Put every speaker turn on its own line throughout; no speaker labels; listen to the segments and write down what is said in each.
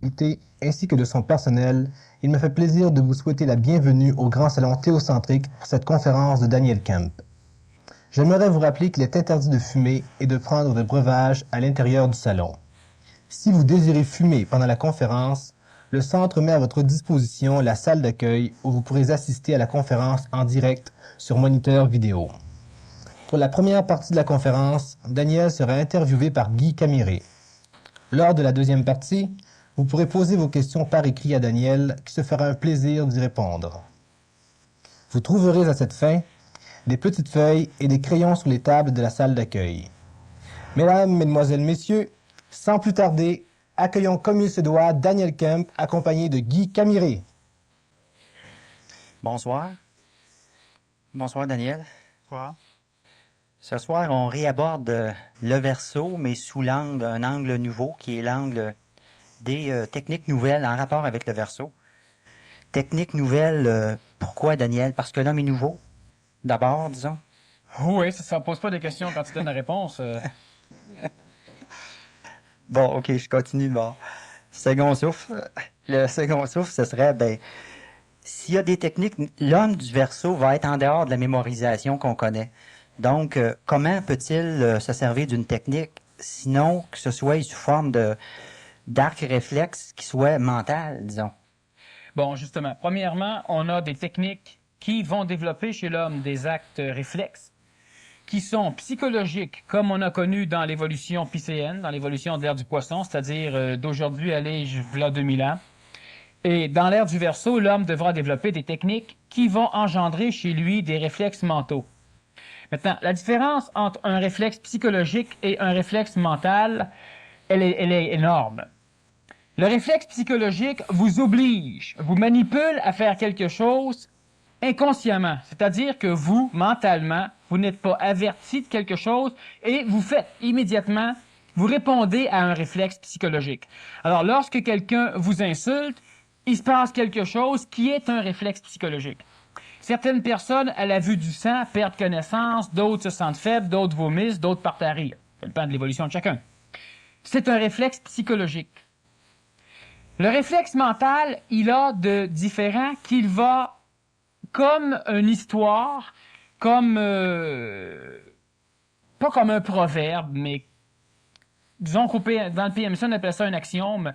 ainsi que de son personnel, il me fait plaisir de vous souhaiter la bienvenue au Grand Salon Théocentrique pour cette conférence de Daniel Kemp. J'aimerais vous rappeler qu'il est interdit de fumer et de prendre de breuvages à l'intérieur du salon. Si vous désirez fumer pendant la conférence, le Centre met à votre disposition la salle d'accueil où vous pourrez assister à la conférence en direct sur moniteur vidéo. Pour la première partie de la conférence, Daniel sera interviewé par Guy Camiré. Lors de la deuxième partie, vous pourrez poser vos questions par écrit à Daniel, qui se fera un plaisir d'y répondre. Vous trouverez à cette fin des petites feuilles et des crayons sur les tables de la salle d'accueil. Mesdames, Mesdemoiselles, Messieurs, sans plus tarder, accueillons comme il se doit Daniel Kemp, accompagné de Guy Camiré.
Bonsoir. Bonsoir, Daniel.
Quoi?
Ce soir, on réaborde le verso, mais sous un angle nouveau, qui est l'angle des techniques nouvelles en rapport avec le verso. Techniques nouvelles, pourquoi, Daniel? Parce que l'homme est nouveau, d'abord, disons.
Oui, ça ne pose pas de questions quand tu donnes la réponse.
Bon, OK, je continue. Bon. Second souffle. Le second souffle, ce serait, s'il y a des techniques, l'homme du verso va être en dehors de la mémorisation qu'on connaît. Donc, comment peut-il se servir d'une technique, sinon que ce soit sous forme d'arc réflexe qui soit mental, disons?
Bon, justement, premièrement, on a des techniques qui vont développer chez l'homme des actes réflexes qui sont psychologiques, comme on a connu dans l'évolution piscéenne, dans l'évolution de l'ère du poisson, c'est-à-dire d'aujourd'hui aller v'là 2000 ans. Et dans l'ère du Verseau, l'homme devra développer des techniques qui vont engendrer chez lui des réflexes mentaux. Maintenant, la différence entre un réflexe psychologique et un réflexe mental, elle est énorme. Le réflexe psychologique vous oblige, vous manipule à faire quelque chose inconsciemment. C'est-à-dire que vous, mentalement, vous n'êtes pas averti de quelque chose et vous faites immédiatement, vous répondez à un réflexe psychologique. Alors, lorsque quelqu'un vous insulte, il se passe quelque chose qui est un réflexe psychologique. Certaines personnes, à la vue du sang, perdent connaissance, d'autres se sentent faibles, d'autres vomissent, d'autres partent à rire. Ça dépend de l'évolution de chacun. C'est un réflexe psychologique. Le réflexe mental, il a de différents qu'il va, comme une histoire, comme, pas comme un proverbe, mais disons dans le PMC, on appelle ça un axiome.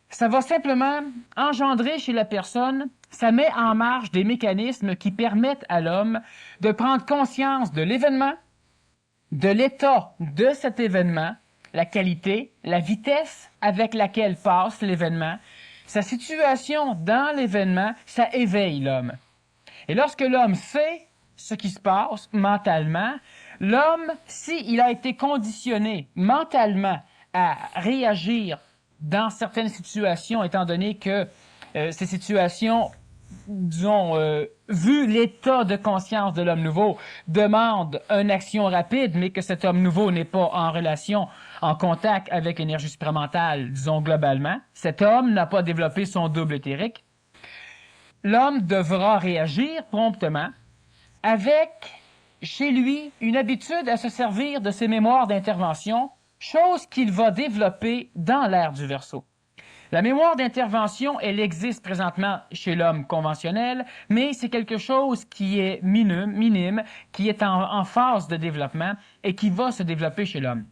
Ça va simplement engendrer chez la personne, ça met en marche des mécanismes qui permettent à l'homme de prendre conscience de l'événement, de l'état de cet événement, la qualité, la vitesse avec laquelle passe l'événement, sa situation dans l'événement, ça éveille l'homme. Et lorsque l'homme sait ce qui se passe mentalement, l'homme, s'il a été conditionné mentalement à réagir dans certaines situations, étant donné que ces situations, disons, vu l'état de conscience de l'homme nouveau, demandent une action rapide, mais que cet homme nouveau n'est pas en relation, en contact avec l'énergie supramentale, disons globalement, cet homme n'a pas développé son double éthérique, l'homme devra réagir promptement avec, chez lui, une habitude à se servir de ses mémoires d'intervention, chose qu'il va développer dans l'ère du Verseau. La mémoire d'intervention, elle existe présentement chez l'homme conventionnel, mais c'est quelque chose qui est minime, qui est en phase de développement et qui va se développer chez l'homme.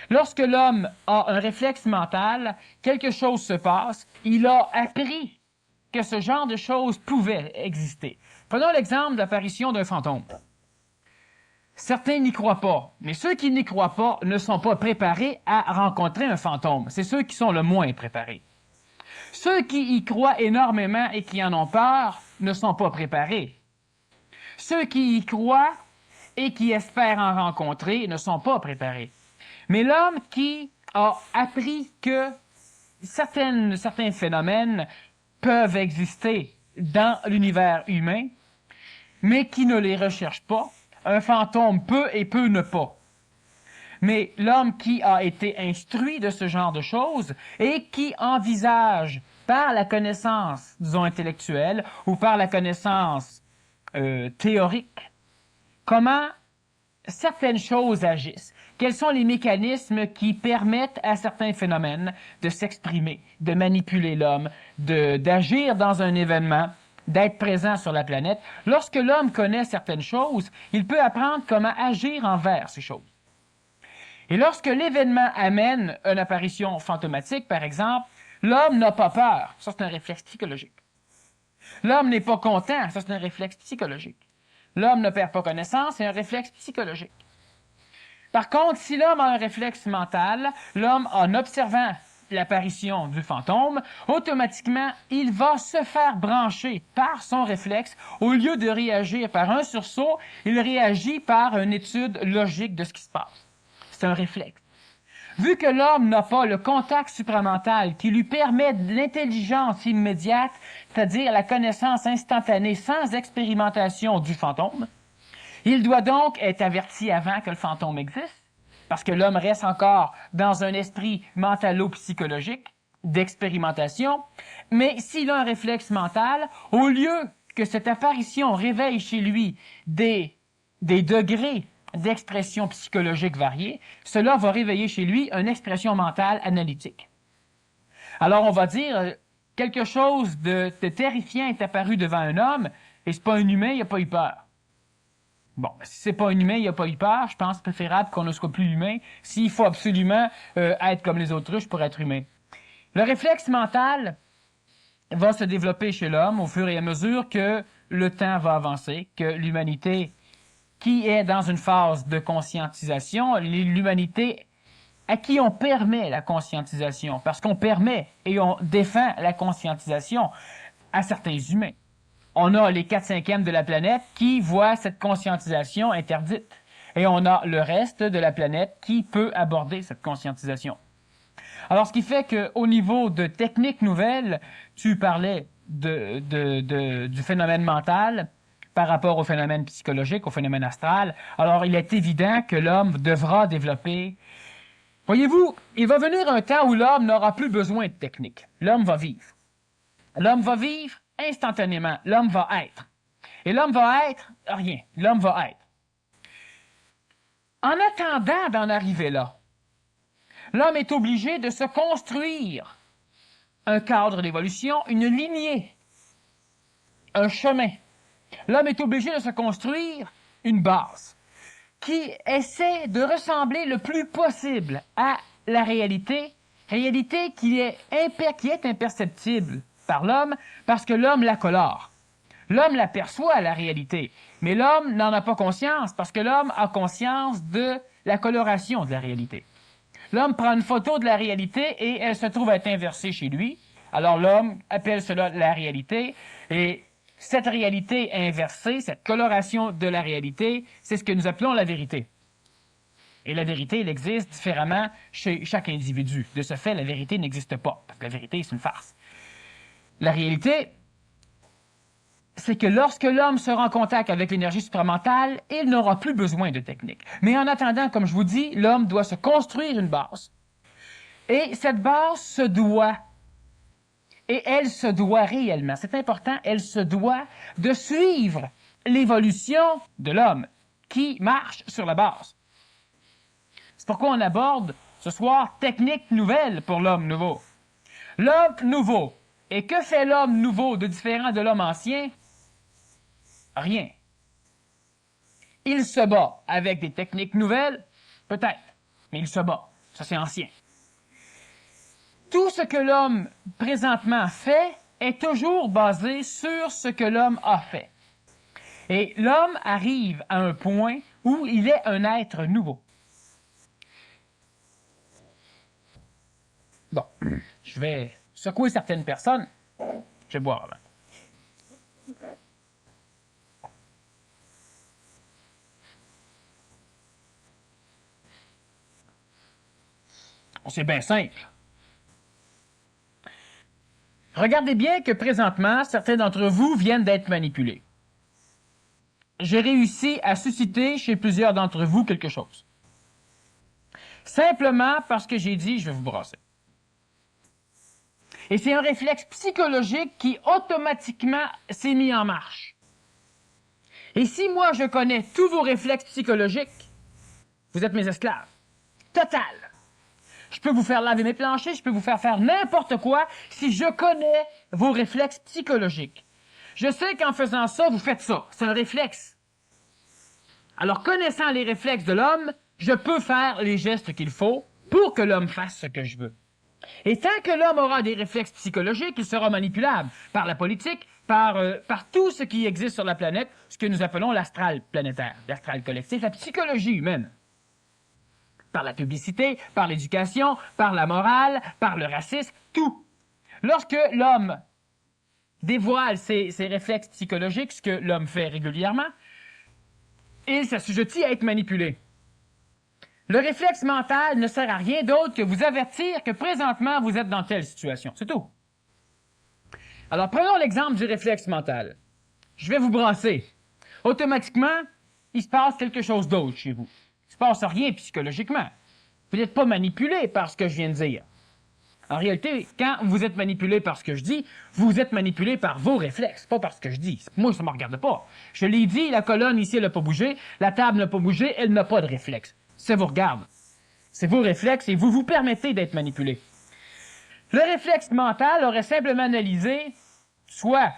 Lorsque l'homme a un réflexe mental, quelque chose se passe, il a appris que ce genre de choses pouvait exister. Prenons l'exemple de l'apparition d'un fantôme. Certains n'y croient pas, mais ceux qui n'y croient pas ne sont pas préparés à rencontrer un fantôme. C'est ceux qui sont le moins préparés. Ceux qui y croient énormément et qui en ont peur ne sont pas préparés. Ceux qui y croient et qui espèrent en rencontrer ne sont pas préparés. Mais l'homme qui a appris que certains phénomènes peuvent exister dans l'univers humain, mais qui ne les recherche pas, un fantôme peut et peut ne pas. Mais l'homme qui a été instruit de ce genre de choses et qui envisage par la connaissance, disons, intellectuelle ou par la connaissance théorique, comment certaines choses agissent. Quels sont les mécanismes qui permettent à certains phénomènes de s'exprimer, de manipuler l'homme, d'agir dans un événement, d'être présent sur la planète? Lorsque l'homme connaît certaines choses, il peut apprendre comment agir envers ces choses. Et lorsque l'événement amène une apparition fantomatique, par exemple, l'homme n'a pas peur. Ça, c'est un réflexe psychologique. L'homme n'est pas content. Ça, c'est un réflexe psychologique. L'homme ne perd pas connaissance, c'est un réflexe psychologique. Par contre, si l'homme a un réflexe mental, l'homme, en observant l'apparition du fantôme, automatiquement, il va se faire brancher par son réflexe. Au lieu de réagir par un sursaut, il réagit par une étude logique de ce qui se passe. C'est un réflexe. Vu que l'homme n'a pas le contact supramental qui lui permet de l'intelligence immédiate, c'est-à-dire la connaissance instantanée sans expérimentation du fantôme, il doit donc être averti avant que le fantôme existe, parce que l'homme reste encore dans un esprit mentalo-psychologique d'expérimentation, mais s'il a un réflexe mental, au lieu que cette apparition réveille chez lui des degrés d'expression psychologique variés, cela va réveiller chez lui une expression mentale analytique. Alors on va dire, quelque chose de terrifiant est apparu devant un homme, et c'est pas un humain, il n'a pas eu peur. Bon, si c'est pas un humain, il n'a pas eu peur, je pense préférable qu'on ne soit plus humain, s'il faut absolument être comme les autruches pour être humain. Le réflexe mental va se développer chez l'homme au fur et à mesure que le temps va avancer, que l'humanité qui est dans une phase de conscientisation, l'humanité à qui on permet la conscientisation, parce qu'on permet et on défend la conscientisation à certains humains. On a les 4/5 de la planète qui voient cette conscientisation interdite, et on a le reste de la planète qui peut aborder cette conscientisation. Alors, ce qui fait qu'au niveau de techniques nouvelles, tu parlais du phénomène mental, par rapport au phénomène psychologique, au phénomène astral. Alors, il est évident que l'homme devra développer... Voyez-vous, il va venir un temps où l'homme n'aura plus besoin de technique. L'homme va vivre. L'homme va vivre instantanément. L'homme va être. Et l'homme va être rien. L'homme va être. En attendant d'en arriver là, l'homme est obligé de se construire un cadre d'évolution, une lignée, un chemin. L'homme est obligé de se construire une base qui essaie de ressembler le plus possible à la réalité qui est imperceptible par l'homme parce que l'homme la colore. L'homme l'aperçoit, la réalité, mais l'homme n'en a pas conscience parce que l'homme a conscience de la coloration de la réalité. L'homme prend une photo de la réalité et elle se trouve être inversée chez lui. Alors l'homme appelle cela la réalité et cette réalité inversée, cette coloration de la réalité, c'est ce que nous appelons la vérité. Et la vérité, elle existe différemment chez chaque individu. De ce fait, la vérité n'existe pas, parce que la vérité, c'est une farce. La réalité, c'est que lorsque l'homme sera en contact avec l'énergie supramentale, il n'aura plus besoin de technique. Mais en attendant, comme je vous dis, l'homme doit se construire une base. Et cette base se doit... Et elle se doit réellement, c'est important, elle se doit de suivre l'évolution de l'homme qui marche sur la base. C'est pourquoi on aborde ce soir technique nouvelle pour l'homme nouveau. L'homme nouveau. Et que fait l'homme nouveau de différent de l'homme ancien? Rien. Il se bat avec des techniques nouvelles, peut-être, mais il se bat. Ça, c'est ancien. Tout ce que l'homme présentement fait est toujours basé sur ce que l'homme a fait. Et l'homme arrive à un point où il est un être nouveau. Bon, je vais secouer certaines personnes. Je vais boire avant. C'est bien simple. Regardez bien que présentement, certains d'entre vous viennent d'être manipulés. J'ai réussi à susciter chez plusieurs d'entre vous quelque chose. Simplement parce que j'ai dit, je vais vous brasser. Et c'est un réflexe psychologique qui automatiquement s'est mis en marche. Et si moi je connais tous vos réflexes psychologiques, Vous êtes mes esclaves. Total. Je peux vous faire laver mes planchers, je peux vous faire n'importe quoi si je connais vos réflexes psychologiques. Je sais qu'en faisant ça, vous faites ça. C'est un réflexe. Alors, connaissant les réflexes de l'homme, je peux faire les gestes qu'il faut pour que l'homme fasse ce que je veux. Et tant que l'homme aura des réflexes psychologiques, il sera manipulable par la politique, par tout ce qui existe sur la planète, ce que nous appelons l'astral planétaire, l'astral collectif, la psychologie humaine. Par la publicité, par l'éducation, par la morale, par le racisme, tout. Lorsque l'homme dévoile ses réflexes psychologiques, ce que l'homme fait régulièrement, il s'assujettit à être manipulé. Le réflexe mental ne sert à rien d'autre que vous avertir que présentement vous êtes dans telle situation. C'est tout. Alors prenons l'exemple du réflexe mental. Je vais vous brasser. Automatiquement, il se passe quelque chose d'autre chez vous. Il ne se passe rien psychologiquement. Vous n'êtes pas manipulé par ce que je viens de dire. En réalité, quand vous êtes manipulé par ce que je dis, vous êtes manipulé par vos réflexes, pas par ce que je dis. Moi, ça ne me regarde pas. Je l'ai dit, la colonne ici, elle n'a pas bougé, la table n'a pas bougé, elle n'a pas de réflexe. Ça vous regarde. C'est vos réflexes et vous vous permettez d'être manipulé. Le réflexe mental aurait simplement analysé, soit,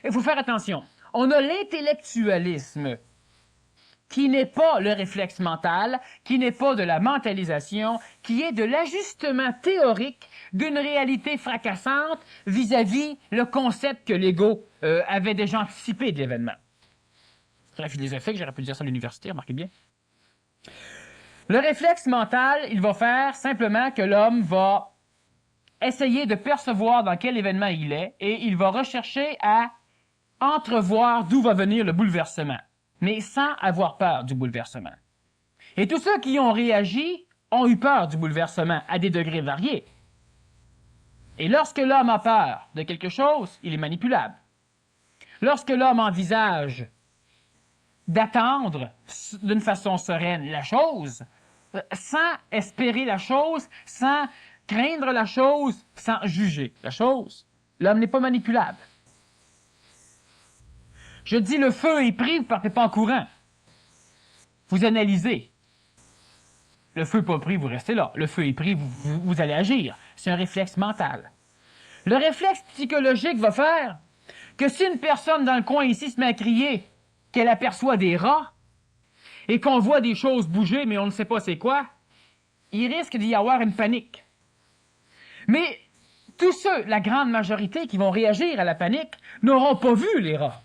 il faut faire attention, on a l'intellectualisme, qui n'est pas le réflexe mental, qui n'est pas de la mentalisation, qui est de l'ajustement théorique d'une réalité fracassante vis-à-vis le concept que l'ego avait déjà anticipé de l'événement. C'est très philosophique, j'aurais pu dire ça à l'université, remarquez bien. Le réflexe mental, il va faire simplement que l'homme va essayer de percevoir dans quel événement il est et il va rechercher à entrevoir d'où va venir le bouleversement, mais sans avoir peur du bouleversement. Et tous ceux qui ont réagi ont eu peur du bouleversement à des degrés variés. Et lorsque l'homme a peur de quelque chose, il est manipulable. Lorsque l'homme envisage d'attendre d'une façon sereine la chose, sans espérer la chose, sans craindre la chose, sans juger la chose, l'homme n'est pas manipulable. Je dis le feu est pris, vous ne partez pas en courant. Vous analysez. Le feu n'est pas pris, vous restez là. Le feu est pris, vous allez agir. C'est un réflexe mental. Le réflexe psychologique va faire que si une personne dans le coin ici se met à crier qu'elle aperçoit des rats et qu'on voit des choses bouger, mais on ne sait pas c'est quoi, il risque d'y avoir une panique. Mais tous ceux, la grande majorité qui vont réagir à la panique, n'auront pas vu les rats.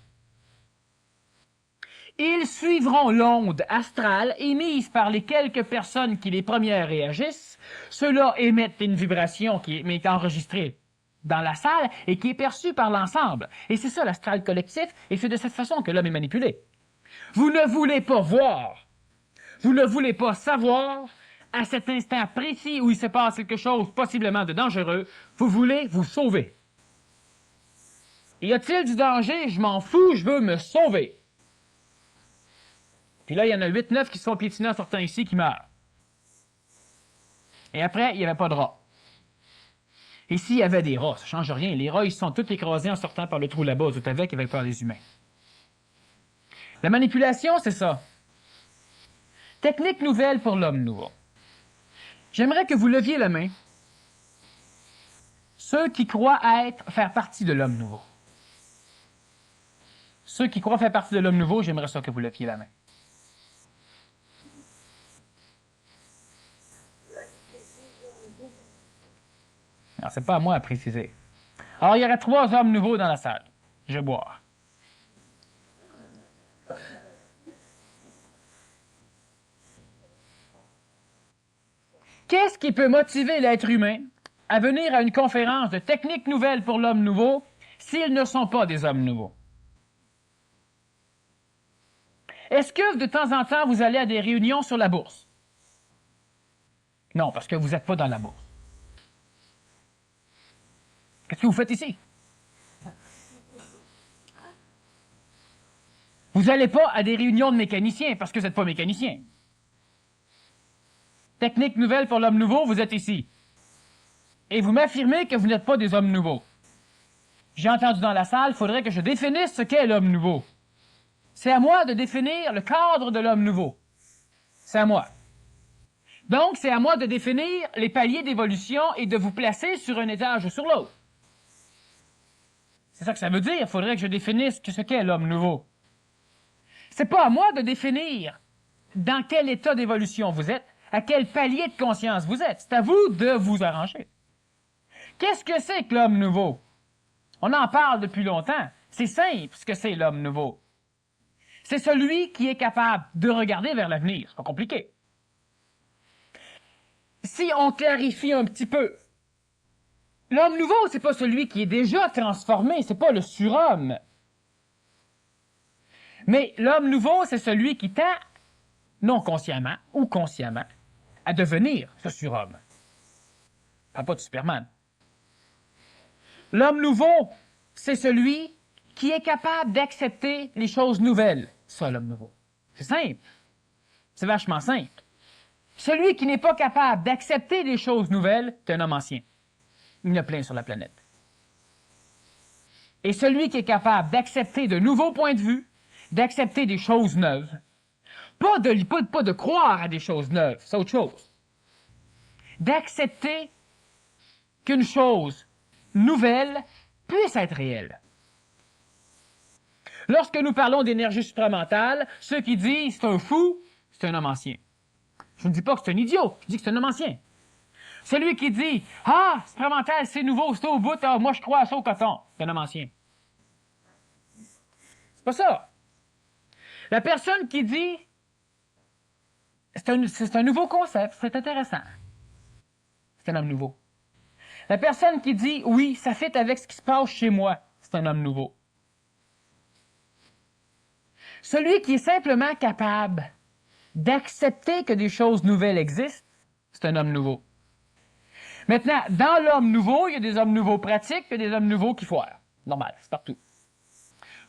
Ils suivront l'onde astrale émise par les quelques personnes qui les premières réagissent. Ceux-là émettent une vibration qui est enregistrée dans la salle et qui est perçue par l'ensemble. Et c'est ça l'astral collectif, et c'est de cette façon que l'homme est manipulé. Vous ne voulez pas voir, vous ne voulez pas savoir, à cet instant précis où il se passe quelque chose possiblement de dangereux, vous voulez vous sauver. Y a-t-il du danger? Je m'en fous, je veux me sauver. Puis là, il y en a 8-9 qui se sont piétinés en sortant ici qui meurent. Et après, il n'y avait pas de rats. Ici, il y avait des rats, ça ne change rien. Les rats, ils se sont tous écrasés en sortant par le trou là-bas, tout avec, avec peur des humains. La manipulation, c'est ça. Technique nouvelle pour l'homme nouveau. J'aimerais que vous leviez la main ceux qui croient faire partie de l'homme nouveau. Ceux qui croient faire partie de l'homme nouveau, j'aimerais ça que vous leviez la main. Alors, c'est pas à moi à préciser. Alors, il y aurait 3 hommes nouveaux dans la salle. Je vais boire. Qu'est-ce qui peut motiver l'être humain à venir à une conférence de techniques nouvelles pour l'homme nouveau s'ils ne sont pas des hommes nouveaux? Est-ce que de temps en temps, vous allez à des réunions sur la bourse? Non, parce que vous n'êtes pas dans la bourse. Qu'est-ce que vous faites ici? Vous n'allez pas à des réunions de mécaniciens parce que vous n'êtes pas mécanicien. Technique nouvelle pour l'homme nouveau, vous êtes ici. Et vous m'affirmez que vous n'êtes pas des hommes nouveaux. J'ai entendu dans la salle, il faudrait que je définisse ce qu'est l'homme nouveau. C'est à moi de définir le cadre de l'homme nouveau. c'est à moi. Donc, c'est à moi de définir les paliers d'évolution et de vous placer sur un étage ou sur l'autre. C'est ça que ça veut dire. Il faudrait que je définisse ce qu'est l'homme nouveau. C'est pas à moi de définir dans quel état d'évolution vous êtes, à quel palier de conscience vous êtes. C'est à vous de vous arranger. Qu'est-ce que c'est que l'homme nouveau? On en parle depuis longtemps. C'est simple ce que c'est l'homme nouveau. C'est celui qui est capable de regarder vers l'avenir. C'est pas compliqué. Si on clarifie un petit peu, l'homme nouveau, c'est pas celui qui est déjà transformé, c'est pas le surhomme. Mais l'homme nouveau, c'est celui qui tend, non consciemment ou consciemment, à devenir ce surhomme. Je parle pas de Superman. L'homme nouveau, c'est celui qui est capable d'accepter les choses nouvelles. Ça, l'homme nouveau. C'est simple. C'est vachement simple. Celui qui n'est pas capable d'accepter les choses nouvelles, c'est un homme ancien. Il y en a plein sur la planète. Et celui qui est capable d'accepter de nouveaux points de vue, d'accepter des choses neuves, pas de croire à des choses neuves, c'est autre chose. D'accepter qu'une chose nouvelle puisse être réelle. Lorsque nous parlons d'énergie supramentale, ceux qui disent c'est un fou, c'est un homme ancien. Je ne dis pas que c'est un idiot, je dis que c'est un homme ancien. Celui qui dit « Ah, supramental, c'est nouveau, c'est au bout, ah, moi je crois à ça au coton », c'est un homme ancien. C'est pas ça. La personne qui dit « C'est un nouveau concept, c'est intéressant », c'est un homme nouveau. La personne qui dit « Oui, ça fit avec ce qui se passe chez moi », c'est un homme nouveau. Celui qui est simplement capable d'accepter que des choses nouvelles existent, c'est un homme nouveau. Maintenant, dans l'homme nouveau, il y a des hommes nouveaux pratiques, il y a des hommes nouveaux qui foirent. Normal, c'est partout.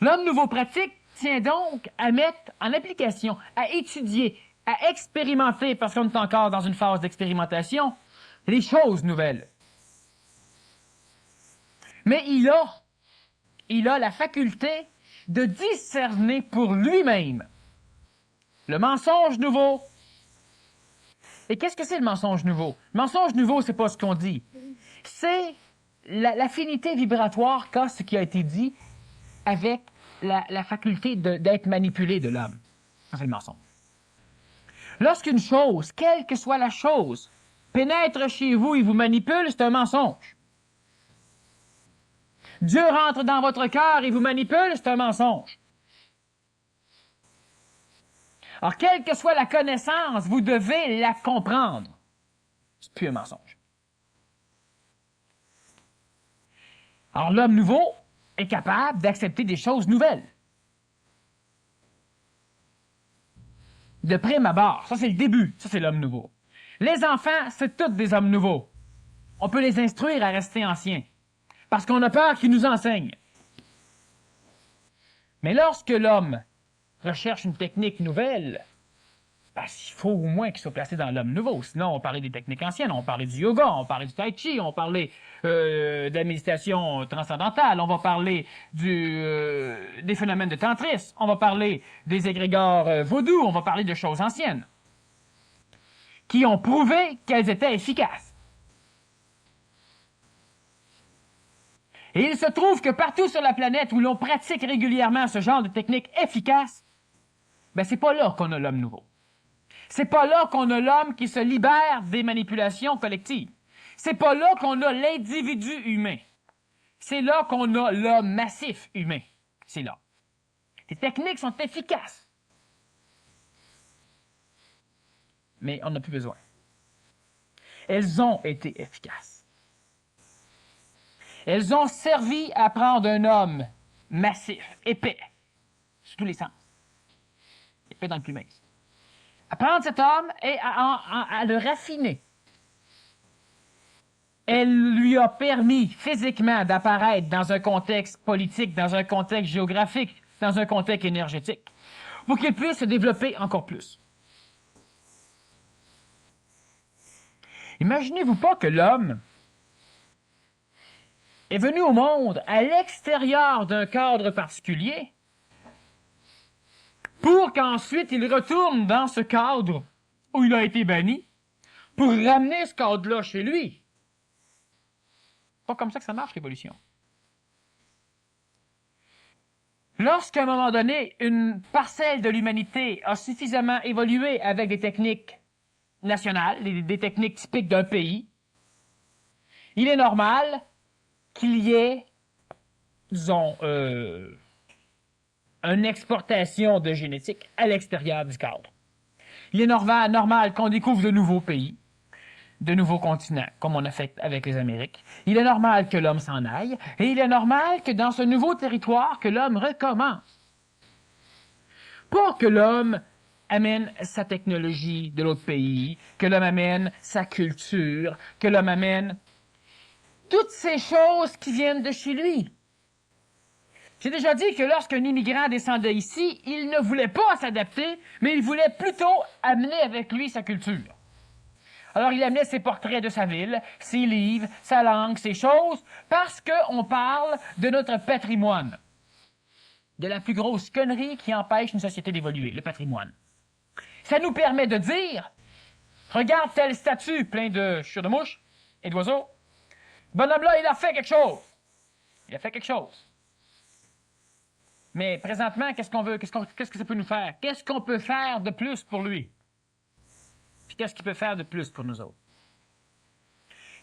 L'homme nouveau pratique tient donc à mettre en application, à étudier, à expérimenter, parce qu'on est encore dans une phase d'expérimentation, les choses nouvelles. Mais il a la faculté de discerner pour lui-même le mensonge nouveau. Et qu'est-ce que c'est le mensonge nouveau? Le mensonge nouveau, c'est pas ce qu'on dit. C'est l'affinité vibratoire qu'a ce qui a été dit avec la faculté d'être manipulé de l'homme. C'est le mensonge. Lorsqu'une chose, quelle que soit la chose, pénètre chez vous et vous manipule, c'est un mensonge. Dieu rentre dans votre cœur et vous manipule, c'est un mensonge. Alors, quelle que soit la connaissance, vous devez la comprendre. C'est plus un mensonge. Alors, l'homme nouveau est capable d'accepter des choses nouvelles. De prime abord, ça c'est le début, ça c'est l'homme nouveau. Les enfants, c'est tous des hommes nouveaux. On peut les instruire à rester anciens, parce qu'on a peur qu'ils nous enseignent. Mais lorsque l'homme recherche une technique nouvelle, parce qu'il faut au moins qu'il soit placé dans l'homme nouveau. Sinon, on parlait des techniques anciennes, on parlait du yoga, on parlait du tai chi, on parlait de la méditation transcendantale, on va parler des phénomènes de tantrisme, on va parler des égrégores vaudous, on va parler de choses anciennes qui ont prouvé qu'elles étaient efficaces. Et il se trouve que partout sur la planète où l'on pratique régulièrement ce genre de techniques efficaces, ben c'est pas là qu'on a l'homme nouveau. C'est pas là qu'on a l'homme qui se libère des manipulations collectives. C'est pas là qu'on a l'individu humain. C'est là qu'on a l'homme massif humain. C'est là. Les techniques sont efficaces. Mais on n'a plus besoin. Elles ont été efficaces. Elles ont servi à prendre un homme massif, épais, sous tous les sens. Épais dans le plus mince. À prendre cet homme et à le raffiner. Elle lui a permis physiquement d'apparaître dans un contexte politique, dans un contexte géographique, dans un contexte énergétique, pour qu'il puisse se développer encore plus. Imaginez-vous pas que l'homme est venu au monde à l'extérieur d'un cadre particulier pour qu'ensuite il retourne dans ce cadre où il a été banni, pour ramener ce code-là chez lui. Pas comme ça que ça marche, l'évolution. Lorsqu'à un moment donné, une parcelle de l'humanité a suffisamment évolué avec des techniques nationales, des techniques typiques d'un pays, il est normal qu'il y ait, disons, une exportation de génétique à l'extérieur du cadre. Il est normal qu'on découvre de nouveaux pays, de nouveaux continents, comme on a fait avec les Amériques. Il est normal que l'homme s'en aille, et il est normal que dans ce nouveau territoire, que l'homme recommence. Pas que l'homme amène sa technologie de l'autre pays, que l'homme amène sa culture, que l'homme amène toutes ces choses qui viennent de chez lui. J'ai déjà dit que lorsqu'un immigrant descendait ici, il ne voulait pas s'adapter, mais il voulait plutôt amener avec lui sa culture. Alors il amenait ses portraits de sa ville, ses livres, sa langue, ses choses, parce qu'on parle de notre patrimoine. De la plus grosse connerie qui empêche une société d'évoluer, le patrimoine. Ça nous permet de dire, regarde telle statue plein de chures de mouches et d'oiseaux. Ce bonhomme-là, il a fait quelque chose. Il a fait quelque chose. Mais présentement, qu'est-ce qu'on veut? Qu'est-ce que ça peut nous faire? Qu'est-ce qu'on peut faire de plus pour lui? Puis qu'est-ce qu'il peut faire de plus pour nous autres?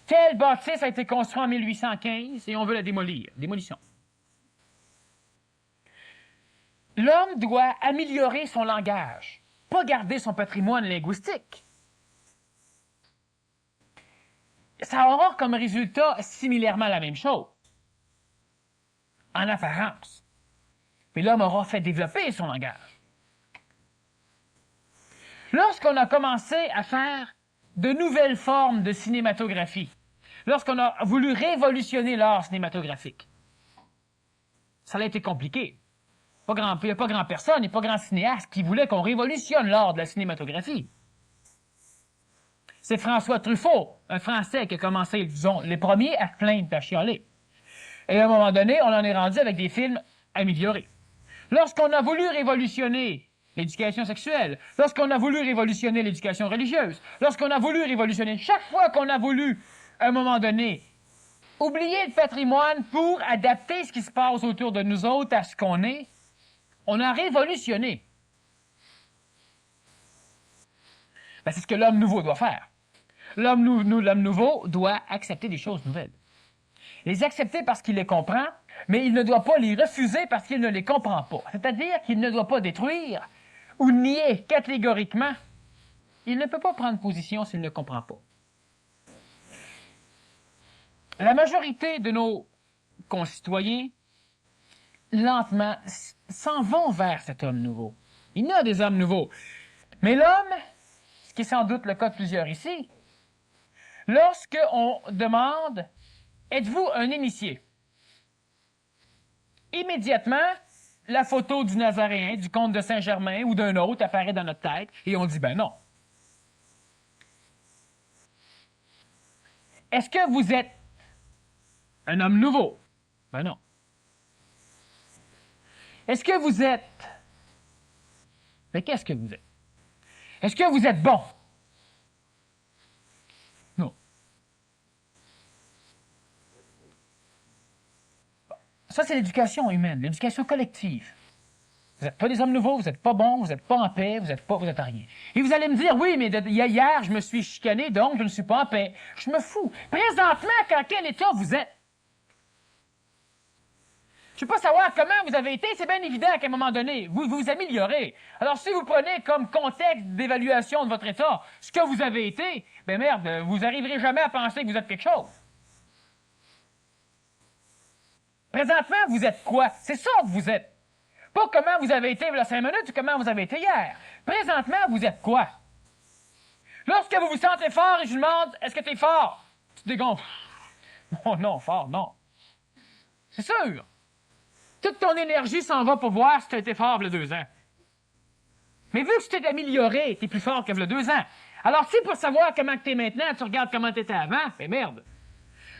Tel bâtisse a été construit en 1815 et on veut la démolir. Démolition. L'homme doit améliorer son langage, pas garder son patrimoine linguistique. Ça aura comme résultat similairement la même chose, en apparence. Mais l'homme aura fait développer son langage. Lorsqu'on a commencé à faire de nouvelles formes de cinématographie, lorsqu'on a voulu révolutionner l'art cinématographique, ça a été compliqué. Il n'y a pas grand personne et pas grand cinéaste qui voulait qu'on révolutionne l'art de la cinématographie. C'est François Truffaut, un Français qui a commencé, disons, les premiers à se plaindre et à chialer. Et à un moment donné, on en est rendu avec des films améliorés. Lorsqu'on a voulu révolutionner l'éducation sexuelle, lorsqu'on a voulu révolutionner l'éducation religieuse, lorsqu'on a voulu révolutionner, chaque fois qu'on a voulu, à un moment donné, oublier le patrimoine pour adapter ce qui se passe autour de nous autres à ce qu'on est, on a révolutionné. Ben, c'est ce que l'homme nouveau doit faire. L'homme nouveau doit accepter des choses nouvelles. Les accepter parce qu'il les comprend, mais il ne doit pas les refuser parce qu'il ne les comprend pas. C'est-à-dire qu'il ne doit pas détruire ou nier catégoriquement. Il ne peut pas prendre position s'il ne comprend pas. La majorité de nos concitoyens, lentement, s'en vont vers cet homme nouveau. Il y a des hommes nouveaux. Mais l'homme, ce qui est sans doute le cas de plusieurs ici, lorsqu'on demande « Êtes-vous un initié? » Immédiatement, la photo du Nazaréen, du comte de Saint-Germain ou d'un autre apparaît dans notre tête et on dit « Ben non. » Est-ce que vous êtes un homme nouveau? Ben non. Est-ce que vous êtes... Mais qu'est-ce que vous êtes? Est-ce que vous êtes bon? Non. Ça, c'est l'éducation humaine, l'éducation collective. Vous n'êtes pas des hommes nouveaux, vous n'êtes pas bons, vous n'êtes pas en paix, vous n'êtes rien. Et vous allez me dire, oui, mais hier, je me suis chicané, donc je ne suis pas en paix. Je me fous. Présentement, dans quel état vous êtes? Je ne veux pas savoir comment vous avez été, c'est bien évident qu'à un moment donné, vous vous améliorez. Alors, si vous prenez comme contexte d'évaluation de votre état ce que vous avez été, ben merde, vous n'arriverez jamais à penser que vous êtes quelque chose. Présentement, vous êtes quoi? C'est ça que vous êtes. Pas comment vous avez été il y a 5 minutes ou comment vous avez été hier. Présentement, vous êtes quoi? Lorsque vous vous sentez fort et je vous demande, est-ce que tu es fort? Tu te dégonfles. Oh non, fort, non. C'est sûr. Toute ton énergie s'en va pour voir si tu as été fort il y a 2 ans. Mais vu que tu t'es amélioré, tu es plus fort qu'il y a 2 ans. Alors, si pour savoir comment tu es maintenant, tu regardes comment tu étais avant, ben merde.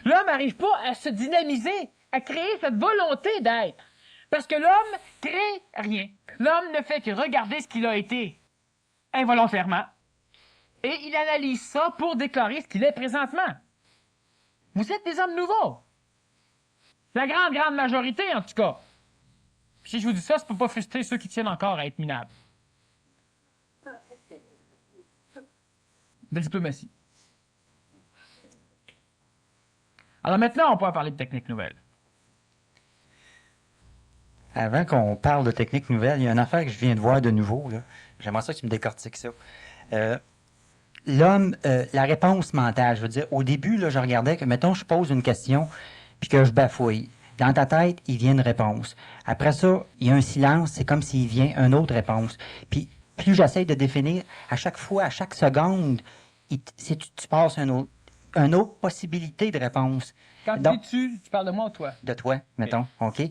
L'homme n'arrive pas à se dynamiser, à créer cette volonté d'être. Parce que l'homme crée rien. L'homme ne fait que regarder ce qu'il a été involontairement. Et il analyse ça pour déclarer ce qu'il est présentement. Vous êtes des hommes nouveaux. La grande majorité, en tout cas. Puis si je vous dis ça, c'est pour pas frustrer ceux qui tiennent encore à être minables. De diplomatie. Alors maintenant, on peut parler de techniques nouvelles.
Avant qu'on parle de techniques nouvelles, il y a une affaire que je viens de voir de nouveau, là. J'aimerais ça que tu me décortiques ça. L'homme, la réponse mentale, je veux dire, au début, là, je regardais que, mettons, je pose une question, puis que je bafouille. Dans ta tête, il vient une réponse. Après ça, il y a un silence, c'est comme s'il vient une autre réponse. Puis, plus j'essaie de définir, à chaque fois, à chaque seconde, tu passes une autre possibilité de réponse.
Quand
Donc,
tu parles de moi ou toi?
de toi, mettons, OK?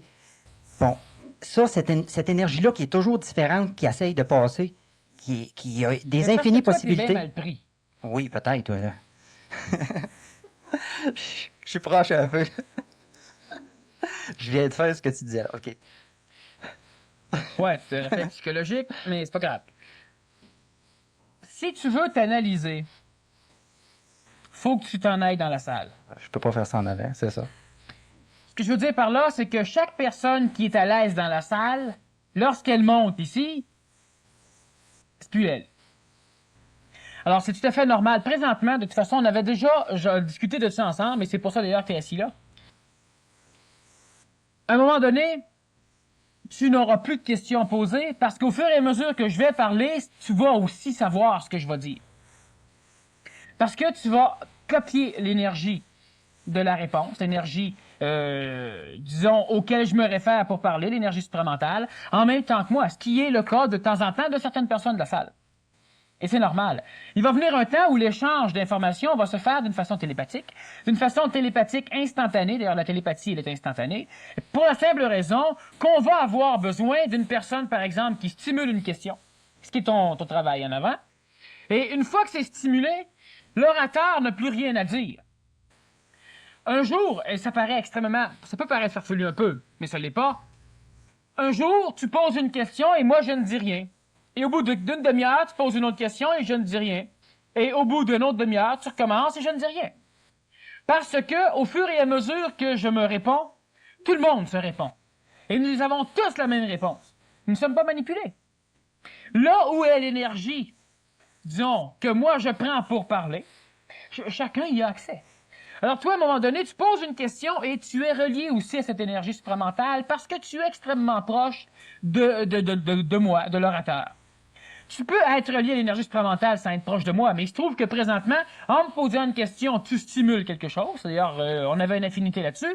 Bon, ça, cette énergie-là qui est toujours différente, qui essaye de passer, qui a des infinies possibilités.
T'es bien mal pris.
Oui, peut-être, ouais, là. Je suis proche un peu. Je viens de faire ce que tu disais, là. OK.
Ouais, c'est un réflexe psychologique, mais c'est pas grave. Si tu veux t'analyser, faut que tu t'en ailles dans la salle.
Je peux pas faire ça en avant, c'est ça.
Ce que je veux dire par là, c'est que chaque personne qui est à l'aise dans la salle, lorsqu'elle monte ici, c'est plus elle. Alors, c'est tout à fait normal. Présentement, de toute façon, on avait déjà discuté de ça ensemble, et c'est pour ça d'ailleurs que tu es assis là. À un moment donné, tu n'auras plus de questions à poser parce qu'au fur et à mesure que je vais parler, tu vas aussi savoir ce que je vais dire. Parce que tu vas copier l'énergie de la réponse, l'énergie, disons, auquel je me réfère pour parler, l'énergie supramentale, en même temps que moi, ce qui est le cas de temps en temps de certaines personnes de la salle. Et c'est normal. Il va venir un temps où l'échange d'informations va se faire d'une façon télépathique instantanée. D'ailleurs, la télépathie, elle est instantanée. Pour la simple raison qu'on va avoir besoin d'une personne, par exemple, qui stimule une question, ce qui est ton travail en avant. Et une fois que c'est stimulé, l'orateur n'a plus rien à dire. Un jour, et ça paraît extrêmement... Ça peut paraître farfelu un peu, mais ça l'est pas. Un jour, tu poses une question et moi, je ne dis rien. Et au bout d'une demi-heure, tu poses une autre question et je ne dis rien. Et au bout d'une autre demi-heure, tu recommences et je ne dis rien. Parce que, au fur et à mesure que je me réponds, tout le monde se répond. Et nous avons tous la même réponse. Nous ne sommes pas manipulés. Là où est l'énergie, disons, que moi je prends pour parler, chacun y a accès. Alors toi, à un moment donné, tu poses une question et tu es relié aussi à cette énergie supramentale parce que tu es extrêmement proche de moi, de l'orateur. Tu peux être relié à l'énergie supramentale sans être proche de moi, mais il se trouve que présentement, en me posant une question, tu stimules quelque chose. D'ailleurs, on avait une affinité là-dessus.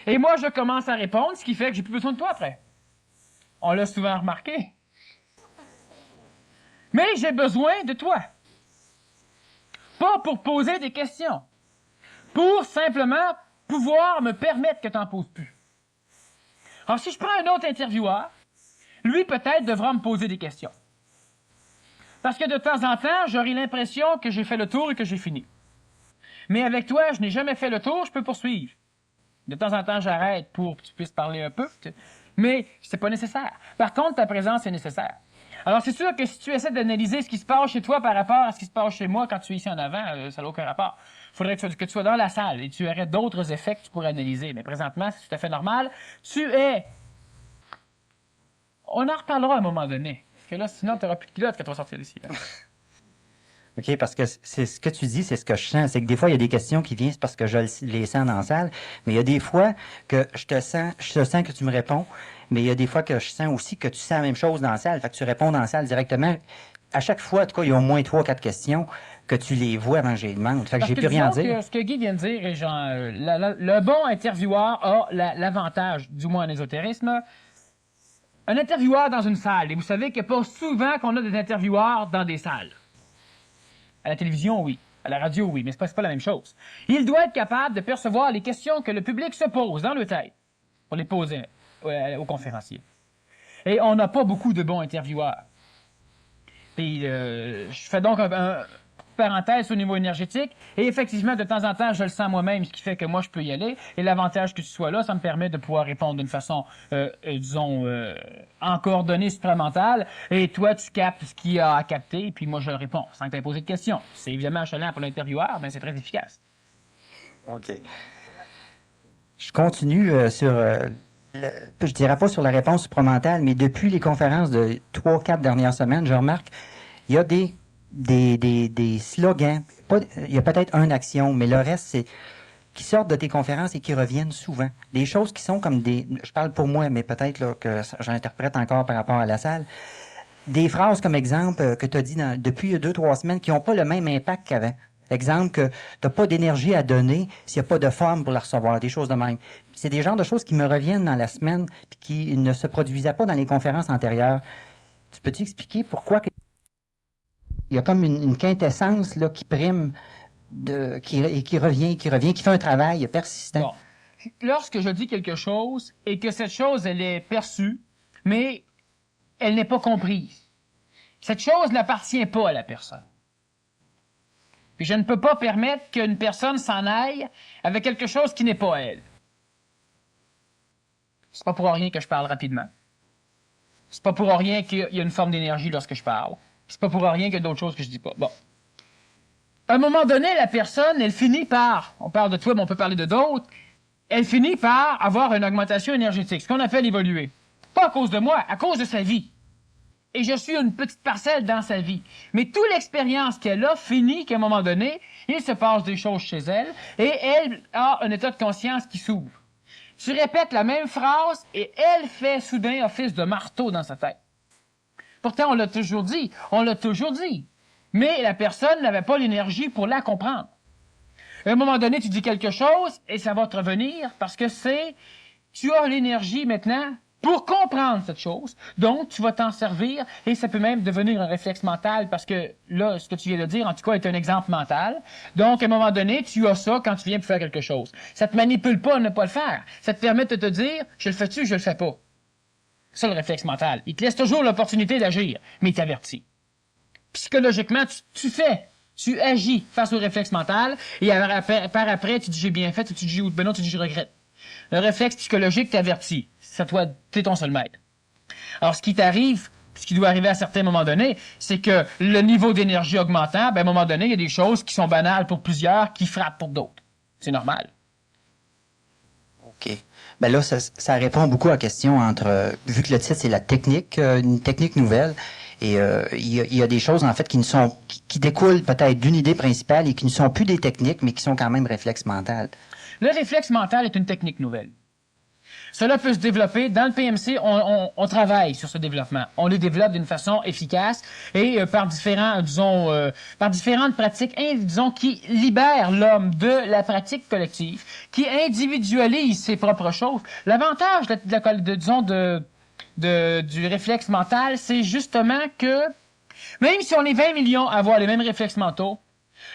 Et moi, je commence à répondre, ce qui fait que j'ai plus besoin de toi après. On l'a souvent remarqué. Mais j'ai besoin de toi. Pas pour poser des questions. Pour simplement pouvoir me permettre que tu n'en poses plus. Alors, si je prends un autre intervieweur, lui, peut-être, devra me poser des questions. Parce que de temps en temps, j'aurai l'impression que j'ai fait le tour et que j'ai fini. Mais avec toi, je n'ai jamais fait le tour, je peux poursuivre. De temps en temps, j'arrête pour que tu puisses parler un peu, mais c'est pas nécessaire. Par contre, ta présence est nécessaire. Alors, c'est sûr que si tu essaies d'analyser ce qui se passe chez toi par rapport à ce qui se passe chez moi quand tu es ici en avant, ça n'a aucun rapport. Il faudrait que tu sois dans la salle et tu aurais d'autres effets que tu pourrais analyser. Mais présentement, c'est tout à fait normal. On en reparlera à un moment donné. Parce que là, sinon, tu n'auras plus de pilote quand tu vas sortir d'ici.
OK, parce que c'est ce que tu dis, c'est ce que je sens. C'est que des fois, il y a des questions qui viennent, c'est parce que je les sens dans la salle. Mais il y a des fois que je te sens que tu me réponds. Mais il y a des fois que je sens aussi que tu sens la même chose dans la salle. Fait que tu réponds dans la salle directement. À chaque fois, en tout cas, il y a au moins 3-4 questions que tu les vois avant que je les demande. Fait que j'ai plus rien à dire.
Ce que Guy vient de dire, est genre, le bon intervieweur a l'avantage, du moins en ésotérisme, un intervieweur dans une salle. Et vous savez qu'il n'y a pas souvent qu'on a des intervieweurs dans des salles. À la télévision, oui. À la radio, oui. Mais c'est pas la même chose. Il doit être capable de percevoir les questions que le public se pose dans le tête pour les poser aux conférenciers. Et on n'a pas beaucoup de bons intervieweurs. Puis, je fais donc parenthèse au niveau énergétique. Et effectivement, de temps en temps, je le sens moi-même, ce qui fait que moi, je peux y aller. Et l'avantage que tu sois là, ça me permet de pouvoir répondre d'une façon, en coordonnée supramentale. Et toi, tu captes ce qu'il y a à capter, puis moi, je réponds sans que tu aies posé de questions. C'est évidemment achalant pour l'intervieweur, mais c'est très efficace.
OK. Je continue je dirais pas sur la réponse supramentale, mais depuis les conférences de 3-4 dernières semaines, je remarque, il y a des slogans. Il y a peut-être une action, mais le reste, c'est qui sortent de tes conférences et qui reviennent souvent. Des choses qui sont comme je parle pour moi, mais peut-être là, que j'interprète encore par rapport à la salle. Des phrases comme exemple que tu as dit depuis 2-3 semaines qui n'ont pas le même impact qu'avant. Exemple que tu n'as pas d'énergie à donner s'il n'y a pas de forme pour la recevoir, des choses de même. C'est des genres de choses qui me reviennent dans la semaine et qui ne se produisaient pas dans les conférences antérieures. Tu peux-tu expliquer pourquoi il y a comme une quintessence là, qui prime, qui revient, qui fait un travail persistant?
Bon. Lorsque je dis quelque chose et que cette chose, elle est perçue, mais elle n'est pas comprise, cette chose n'appartient pas à la personne. Puis je ne peux pas permettre qu'une personne s'en aille avec quelque chose qui n'est pas elle. C'est pas pour rien que je parle rapidement. C'est pas pour rien qu'il y a une forme d'énergie lorsque je parle. C'est pas pour rien qu'il y a d'autres choses que je dis pas. Bon. À un moment donné, la personne, elle finit par, on parle de toi, mais on peut parler de d'autres, elle finit par avoir une augmentation énergétique, ce qu'on appelle évoluer. Pas à cause de moi, à cause de sa vie. Et je suis une petite parcelle dans sa vie. Mais toute l'expérience qu'elle a finit qu'à un moment donné, il se passe des choses chez elle et elle a un état de conscience qui s'ouvre. Tu répètes la même phrase et elle fait soudain office de marteau dans sa tête. Pourtant, on l'a toujours dit. Mais la personne n'avait pas l'énergie pour la comprendre. À un moment donné, tu dis quelque chose et ça va te revenir parce que tu as l'énergie maintenant pour comprendre cette chose. Donc, tu vas t'en servir et ça peut même devenir un réflexe mental parce que là, ce que tu viens de dire, en tout cas, est un exemple mental. Donc, à un moment donné, tu as ça quand tu viens pour faire quelque chose. Ça te manipule pas à ne pas le faire. Ça te permet de te dire, je le fais-tu, je le fais pas. C'est ça, le réflexe mental. Il te laisse toujours l'opportunité d'agir, mais il t'avertit. Psychologiquement, tu agis face au réflexe mental et par après, tu dis j'ai bien fait ou tu dis ben non, tu dis je regrette. Le réflexe psychologique t'avertit. T'es ton seul maître. Alors, ce qui t'arrive, ce qui doit arriver à certains moments donnés, c'est que le niveau d'énergie augmentant, à un moment donné, il y a des choses qui sont banales pour plusieurs, qui frappent pour d'autres. C'est normal.
OK. Ben là, ça répond beaucoup à la question vu que le titre, c'est la technique, une technique nouvelle, et il y a des choses, en fait, qui découlent peut-être d'une idée principale et qui ne sont plus des techniques, mais qui sont quand même réflexes mentales.
Le réflexe mental est une technique nouvelle. Cela peut se développer. Dans le PMC, on travaille sur ce développement. On le développe d'une façon efficace et par différentes pratiques, disons, qui libèrent l'homme de la pratique collective, qui individualise ses propres choses. L'avantage, du réflexe mental, c'est justement que même si on est 20 millions à avoir les mêmes réflexes mentaux,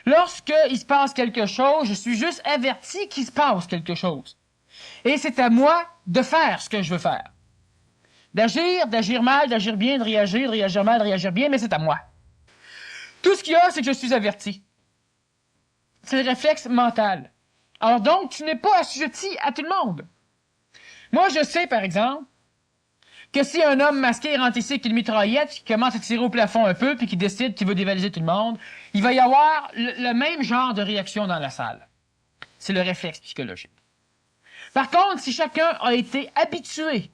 lorsqu'il se passe quelque chose, je suis juste averti qu'il se passe quelque chose. Et c'est à moi de faire ce que je veux faire. D'agir mal, d'agir bien, de réagir mal, de réagir bien, mais c'est à moi. Tout ce qu'il y a, c'est que je suis averti. C'est le réflexe mental. Alors donc, tu n'es pas assujetti à tout le monde. Moi, je sais, par exemple, que si un homme masqué rentre ici avec une mitraillette, qui commence à tirer au plafond un peu, puis qui décide qu'il veut dévaliser tout le monde, il va y avoir le même genre de réaction dans la salle. C'est le réflexe psychologique. Par contre, si chacun a été habitué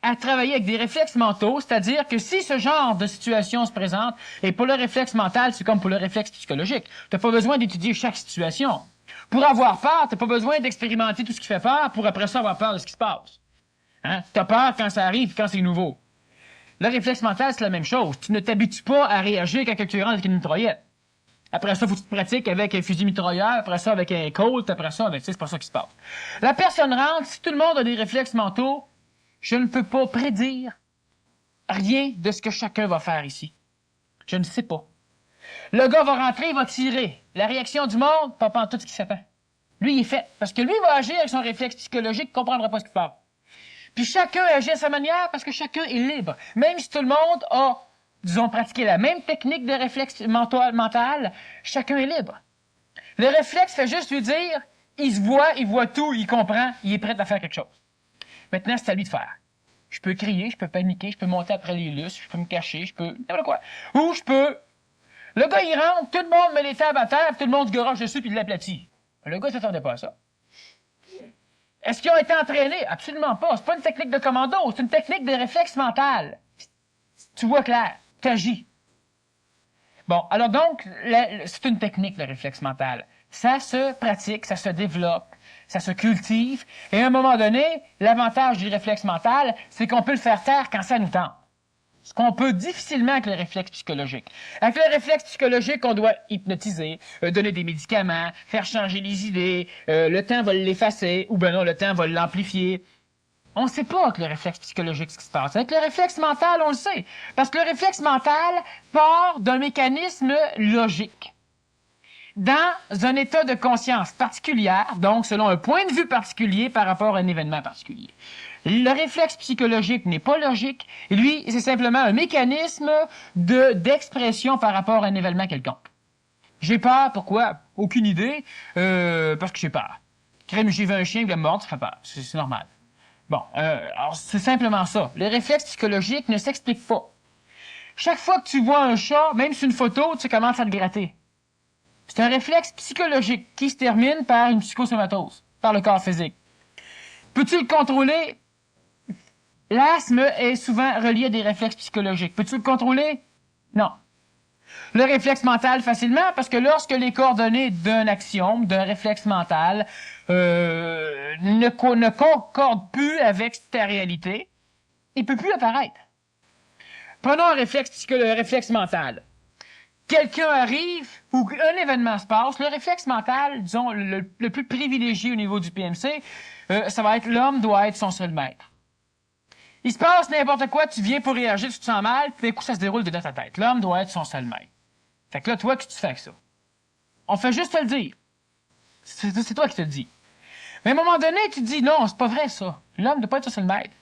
à travailler avec des réflexes mentaux, c'est-à-dire que si ce genre de situation se présente, et pour le réflexe mental, c'est comme pour le réflexe psychologique, tu n'as pas besoin d'étudier chaque situation. Pour avoir peur, tu n'as pas besoin d'expérimenter tout ce qui fait peur pour après ça avoir peur de ce qui se passe. Hein? Tu as peur quand ça arrive, quand c'est nouveau. Le réflexe mental, c'est la même chose. Tu ne t'habitues pas à réagir quand quelqu'un rentre avec une mitraillette. Après ça, il faut que tu te pratiques avec un fusil mitrailleur, après ça avec un Colt, après ça avec... C'est pas ça qui se passe. La personne rentre, si tout le monde a des réflexes mentaux, je ne peux pas prédire rien de ce que chacun va faire ici. Je ne sais pas. Le gars va rentrer, il va tirer. La réaction du monde, pas tout ce qui s'attend. Lui, il est fait. Parce que lui, il va agir avec son réflexe psychologique, il ne comprendra pas ce qui se passe. Puis chacun agit à sa manière parce que chacun est libre. Même si tout le monde a disons, pratiquer la même technique de réflexe mental, chacun est libre. Le réflexe fait juste lui dire, il voit tout, il comprend, il est prêt à faire quelque chose. Maintenant, c'est à lui de faire. Je peux crier, je peux paniquer, je peux monter après les lustres, je peux me cacher, je peux n'importe quoi. Ou je peux... Le gars, il rentre, tout le monde met les tables à terre, tout le monde se garoche dessus puis il l'aplatit. Le gars ne s'attendait pas à ça. Est-ce qu'ils ont été entraînés? Absolument pas. C'est pas une technique de commando, c'est une technique de réflexe mental. Tu vois clair, tu agis. Bon, alors donc, c'est une technique, le réflexe mental. Ça se pratique, ça se développe, ça se cultive, et à un moment donné, l'avantage du réflexe mental, c'est qu'on peut le faire taire quand ça nous tente. Ce qu'on peut difficilement avec le réflexe psychologique. Avec le réflexe psychologique, on doit hypnotiser, donner des médicaments, faire changer les idées, le temps va l'effacer, ou ben non, le temps va l'amplifier. On ne sait pas avec le réflexe psychologique ce qui se passe. Avec le réflexe mental, on le sait. Parce que le réflexe mental part d'un mécanisme logique. Dans un état de conscience particulière, donc selon un point de vue particulier par rapport à un événement particulier. Le réflexe psychologique n'est pas logique. Lui, c'est simplement un mécanisme d'expression par rapport à un événement quelconque. J'ai peur, pourquoi? Aucune idée. Parce que j'ai peur. Crème, j'ai vu un chien qui va me mordre, ça fait peur. C'est normal. Bon, alors c'est simplement ça. Le réflexe psychologique ne s'explique pas. Chaque fois que tu vois un chat, même sur une photo, tu commences à te gratter. C'est un réflexe psychologique qui se termine par une psychosomatose, par le corps physique. Peux-tu le contrôler? L'asthme est souvent relié à des réflexes psychologiques. Peux-tu le contrôler? Non. Le réflexe mental, facilement, parce que lorsque les coordonnées d'un axiome, d'un réflexe mental, ne concordent plus avec ta réalité, il ne peut plus apparaître. Prenons un réflexe mental. Quelqu'un arrive, ou un événement se passe, le réflexe mental, disons, le plus privilégié au niveau du PMC, ça va être l'homme doit être son seul maître. Il se passe n'importe quoi, tu viens pour réagir, tu te sens mal, puis d'un coup, ça se déroule dedans ta tête. L'homme doit être son seul maître. Fait que là, toi, qu'est-ce que tu fais avec ça? On fait juste te le dire. C'est toi qui te le dis. Mais à un moment donné, tu te dis, non, c'est pas vrai, ça. L'homme ne doit pas être son seul maître.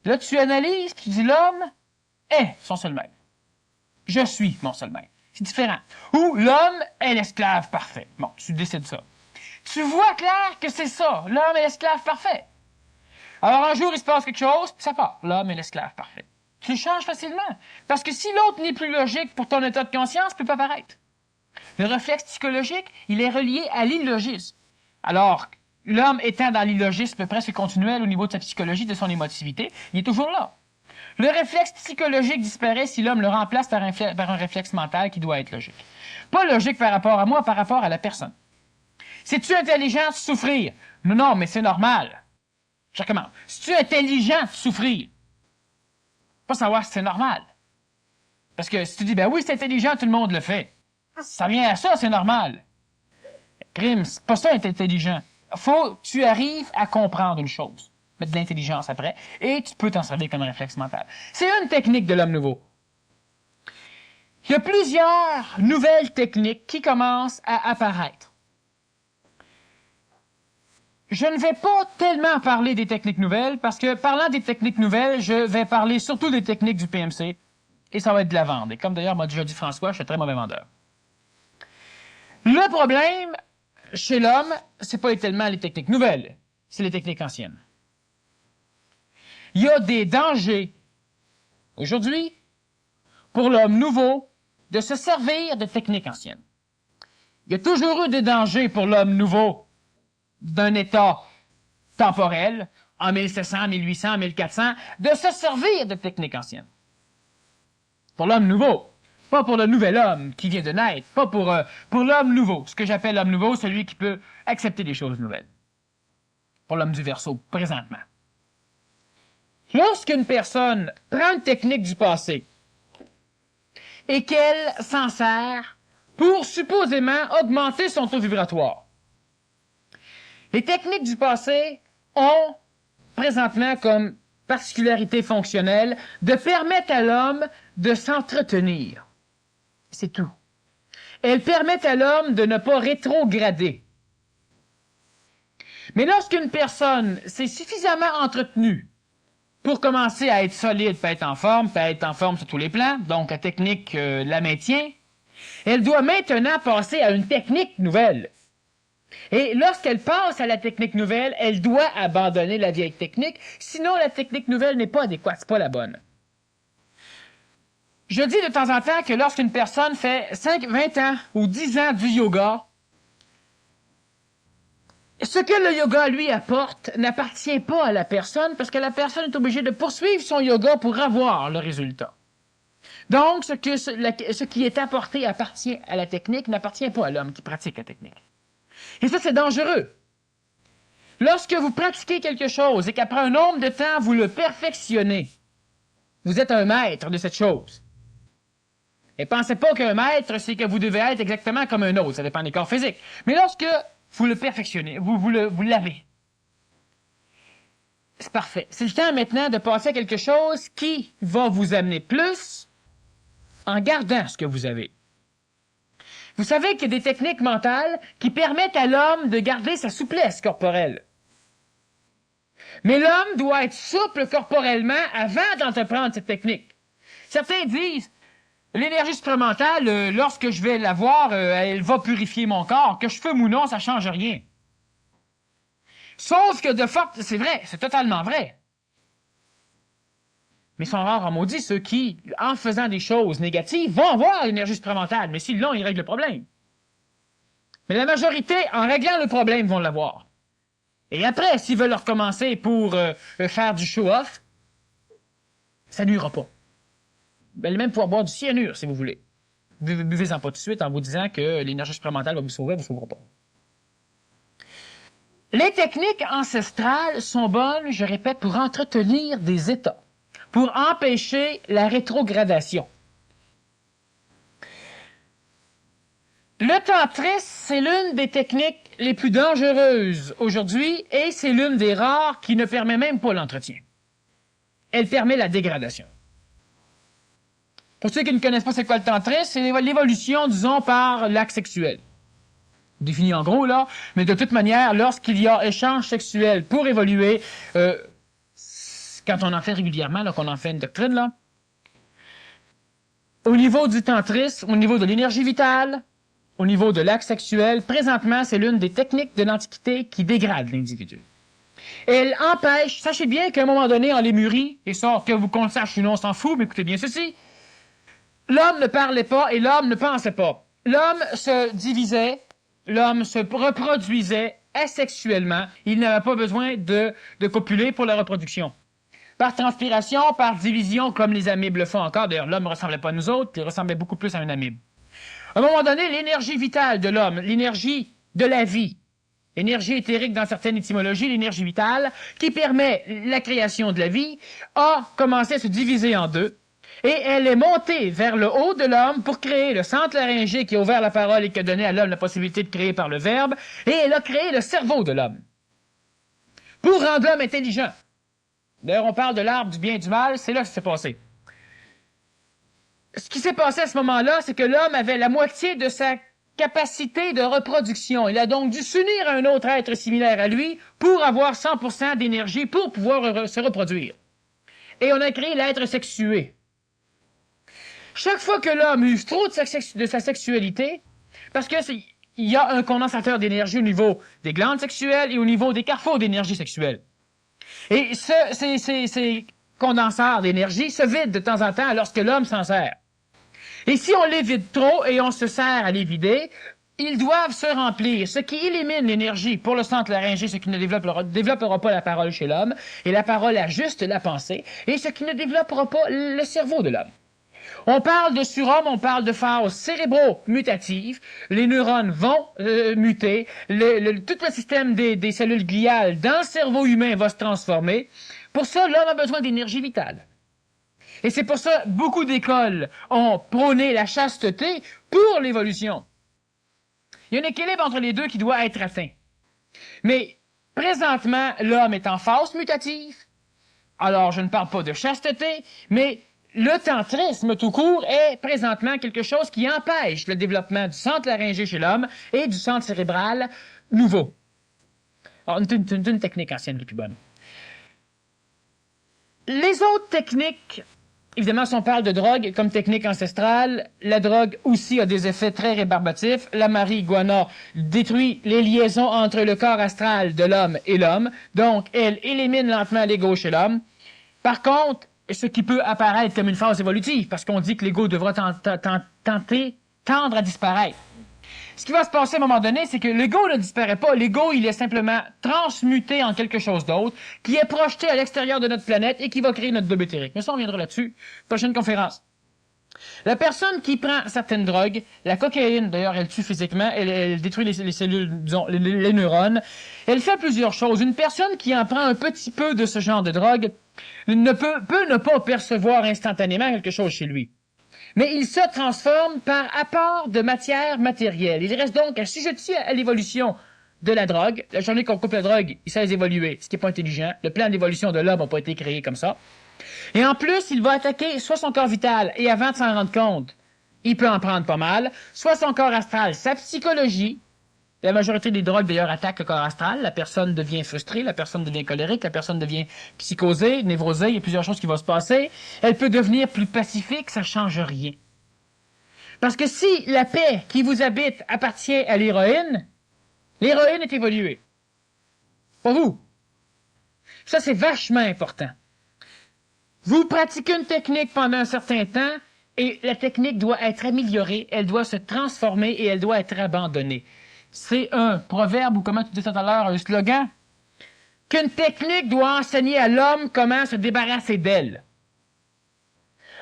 Là, tu analyses, puis tu dis, l'homme est son seul maître. Je suis mon seul maître. C'est différent. Ou l'homme est l'esclave parfait. Bon, tu décides ça. Tu vois clair que c'est ça. L'homme est l'esclave parfait. Alors un jour, il se passe quelque chose, puis ça part. L'homme est l'esclave parfait. Tu le changes facilement. Parce que si l'autre n'est plus logique pour ton état de conscience, il ne peut pas apparaître. Le réflexe psychologique, il est relié à l'illogisme. Alors, l'homme étant dans l'illogisme presque continuel au niveau de sa psychologie, de son émotivité, il est toujours là. Le réflexe psychologique disparaît si l'homme le remplace par un réflexe mental qui doit être logique. Pas logique par rapport à moi, par rapport à la personne. C'est-tu intelligent de souffrir? Non, mais c'est normal. Je recommence. C'est-tu intelligent de souffrir? Pas savoir si c'est normal. Parce que si tu dis, ben oui, c'est intelligent, tout le monde le fait. Ça vient à ça, c'est normal. Crime, c'est pas ça être intelligent. Faut que tu arrives à comprendre une chose. Mettre de l'intelligence après, et tu peux t'en servir comme réflexe mental. C'est une technique de l'homme nouveau. Il y a plusieurs nouvelles techniques qui commencent à apparaître. Je ne vais pas tellement parler des techniques nouvelles, parce que parlant des techniques nouvelles, je vais parler surtout des techniques du PMC, et ça va être de la vente. Et comme d'ailleurs m'a déjà dit François, je suis un très mauvais vendeur. Le problème chez l'homme, c'est pas tellement les techniques nouvelles, c'est les techniques anciennes. Il y a des dangers, aujourd'hui, pour l'homme nouveau, de se servir de techniques anciennes. Il y a toujours eu des dangers pour l'homme nouveau d'un état temporel, en 1700, 1800, 1400, de se servir de techniques anciennes. Pour l'homme nouveau. Pas pour le nouvel homme qui vient de naître. Pas pour l'homme nouveau. Ce que j'appelle l'homme nouveau, celui qui peut accepter des choses nouvelles. Pour l'homme du Verseau, présentement. Lorsqu'une personne prend une technique du passé et qu'elle s'en sert pour supposément augmenter son taux vibratoire, les techniques du passé ont présentement comme particularité fonctionnelle de permettre à l'homme de s'entretenir. C'est tout. Elles permettent à l'homme de ne pas rétrograder. Mais lorsqu'une personne s'est suffisamment entretenue pour commencer à être solide, puis être en forme, puis être en forme sur tous les plans, donc la technique la maintient, elle doit maintenant passer à une technique nouvelle. Et lorsqu'elle passe à la technique nouvelle, elle doit abandonner la vieille technique, sinon la technique nouvelle n'est pas adéquate, c'est pas la bonne. Je dis de temps en temps que lorsqu'une personne fait 5, 20 ans ou 10 ans du yoga, ce que le yoga lui apporte n'appartient pas à la personne parce que la personne est obligée de poursuivre son yoga pour avoir le résultat. Donc, ce qui est apporté appartient à la technique, n'appartient pas à l'homme qui pratique la technique. Et ça, c'est dangereux. Lorsque vous pratiquez quelque chose et qu'après un nombre de temps, vous le perfectionnez, vous êtes un maître de cette chose. Et pensez pas qu'un maître, c'est que vous devez être exactement comme un autre. Ça dépend des corps physiques. Mais lorsque vous le perfectionnez, vous l'avez. C'est parfait. C'est le temps maintenant de passer à quelque chose qui va vous amener plus en gardant ce que vous avez. Vous savez qu'il y a des techniques mentales qui permettent à l'homme de garder sa souplesse corporelle. Mais l'homme doit être souple corporellement avant d'entreprendre cette technique. Certains disent, l'énergie supramentale, lorsque je vais l'avoir, elle va purifier mon corps. Que je fume ou non, ça change rien. Sauf que de forte, c'est vrai, c'est totalement vrai. Mais ils sont rares en maudit ceux qui, en faisant des choses négatives, vont avoir l'énergie supramentale. Mais s'ils l'ont, ils règlent le problème. Mais la majorité, en réglant le problème, vont l'avoir. Et après, s'ils veulent recommencer pour faire du show-off, ça nuira pas. Vous allez même pouvoir boire du cyanure, si vous voulez. Buvez-en pas tout de suite en vous disant que l'énergie supramentale va vous sauver, elle ne vous sauvera pas. Les techniques ancestrales sont bonnes, je répète, pour entretenir des états, pour empêcher la rétrogradation. Le tantrisme, c'est l'une des techniques les plus dangereuses aujourd'hui et c'est l'une des rares qui ne permet même pas l'entretien. Elle permet la dégradation. Pour ceux qui ne connaissent pas c'est quoi le tantrisme, c'est l'évolution, disons, par l'acte sexuel. Défini en gros, là, mais de toute manière, lorsqu'il y a échange sexuel pour évoluer, quand on en fait régulièrement, là, qu'on en fait une doctrine, là, au niveau du tantrisme, au niveau de l'énergie vitale, au niveau de l'acte sexuel, présentement, c'est l'une des techniques de l'Antiquité qui dégrade l'individu. Elle empêche, sachez bien qu'à un moment donné, en Lémurie, et ça, que vous qu'on le sache ou non, on s'en fout, mais écoutez bien ceci, l'homme ne parlait pas et l'homme ne pensait pas. L'homme se divisait, l'homme se reproduisait asexuellement. Il n'avait pas besoin de copuler pour la reproduction. Par transpiration, par division, comme les amibes le font encore. D'ailleurs, l'homme ne ressemblait pas à nous autres, il ressemblait beaucoup plus à un amibe. À un moment donné, l'énergie vitale de l'homme, l'énergie de la vie, l'énergie éthérique dans certaines étymologies, l'énergie vitale, qui permet la création de la vie, a commencé à se diviser en deux. Et elle est montée vers le haut de l'homme pour créer le centre laryngé qui a ouvert la parole et qui a donné à l'homme la possibilité de créer par le verbe. Et elle a créé le cerveau de l'homme. Pour rendre l'homme intelligent. D'ailleurs, on parle de l'arbre du bien et du mal, c'est là que ça s'est passé. Ce qui s'est passé à ce moment-là, c'est que l'homme avait la moitié de sa capacité de reproduction. Il a donc dû s'unir à un autre être similaire à lui pour avoir 100% d'énergie pour pouvoir se reproduire. Et on a créé l'être sexué. Chaque fois que l'homme use trop de sa sexualité, parce que il y a un condensateur d'énergie au niveau des glandes sexuelles et au niveau des carrefours d'énergie sexuelle. Et ces condenseurs d'énergie se vident de temps en temps lorsque l'homme s'en sert. Et si on les vide trop et on se sert à les vider, ils doivent se remplir, ce qui élimine l'énergie pour le centre laryngé, ce qui ne développera pas la parole chez l'homme, et la parole ajuste la pensée, et ce qui ne développera pas le cerveau de l'homme. On parle de surhomme, on parle de phases cérébro-mutatives, les neurones vont muter, tout le système des cellules gliales dans le cerveau humain va se transformer. Pour ça, l'homme a besoin d'énergie vitale. Et c'est pour ça beaucoup d'écoles ont prôné la chasteté pour l'évolution. Il y a un équilibre entre les deux qui doit être atteint. Mais présentement, l'homme est en phase mutative. Alors, je ne parle pas de chasteté, mais le tantrisme tout court est présentement quelque chose qui empêche le développement du centre laryngé chez l'homme et du centre cérébral nouveau. Alors, une technique ancienne qui est plus bonne. Les autres techniques, évidemment, si on parle de drogue comme technique ancestrale, la drogue aussi a des effets très rébarbatifs. La marijuana détruit les liaisons entre le corps astral de l'homme et l'homme. Donc, elle élimine lentement l'ego chez l'homme. Par contre, ce qui peut apparaître comme une phase évolutive, parce qu'on dit que l'ego devra tendre à disparaître. Ce qui va se passer à un moment donné, c'est que l'ego ne disparaît pas. L'ego, il est simplement transmuté en quelque chose d'autre, qui est projeté à l'extérieur de notre planète et qui va créer notre globe éthérique. Mais ça, on reviendra là-dessus. Prochaine conférence. La personne qui prend certaines drogues, la cocaïne, d'ailleurs, elle tue physiquement, elle détruit les cellules, disons, les neurones. Elle fait plusieurs choses. Une personne qui en prend un petit peu de ce genre de drogue peut ne pas percevoir instantanément quelque chose chez lui. Mais il se transforme par apport de matière matérielle. Il reste donc assujetti à l'évolution de la drogue. La journée qu'on coupe la drogue, il sait évoluer, ce qui n'est pas intelligent. Le plan d'évolution de l'homme n'a pas été créé comme ça. Et en plus, il va attaquer soit son corps vital, et avant de s'en rendre compte, il peut en prendre pas mal, soit son corps astral, sa psychologie. La majorité des drogues, d'ailleurs, attaquent le corps astral. La personne devient frustrée, la personne devient colérique, la personne devient psychosée, névrosée. Il y a plusieurs choses qui vont se passer. Elle peut devenir plus pacifique, ça ne change rien. Parce que si la paix qui vous habite appartient à l'héroïne est évoluée. Pas vous. Ça, c'est vachement important. Vous pratiquez une technique pendant un certain temps et la technique doit être améliorée, elle doit se transformer et elle doit être abandonnée. C'est un proverbe ou comment tu dis ça tout à l'heure, un slogan, qu'une technique doit enseigner à l'homme comment se débarrasser d'elle.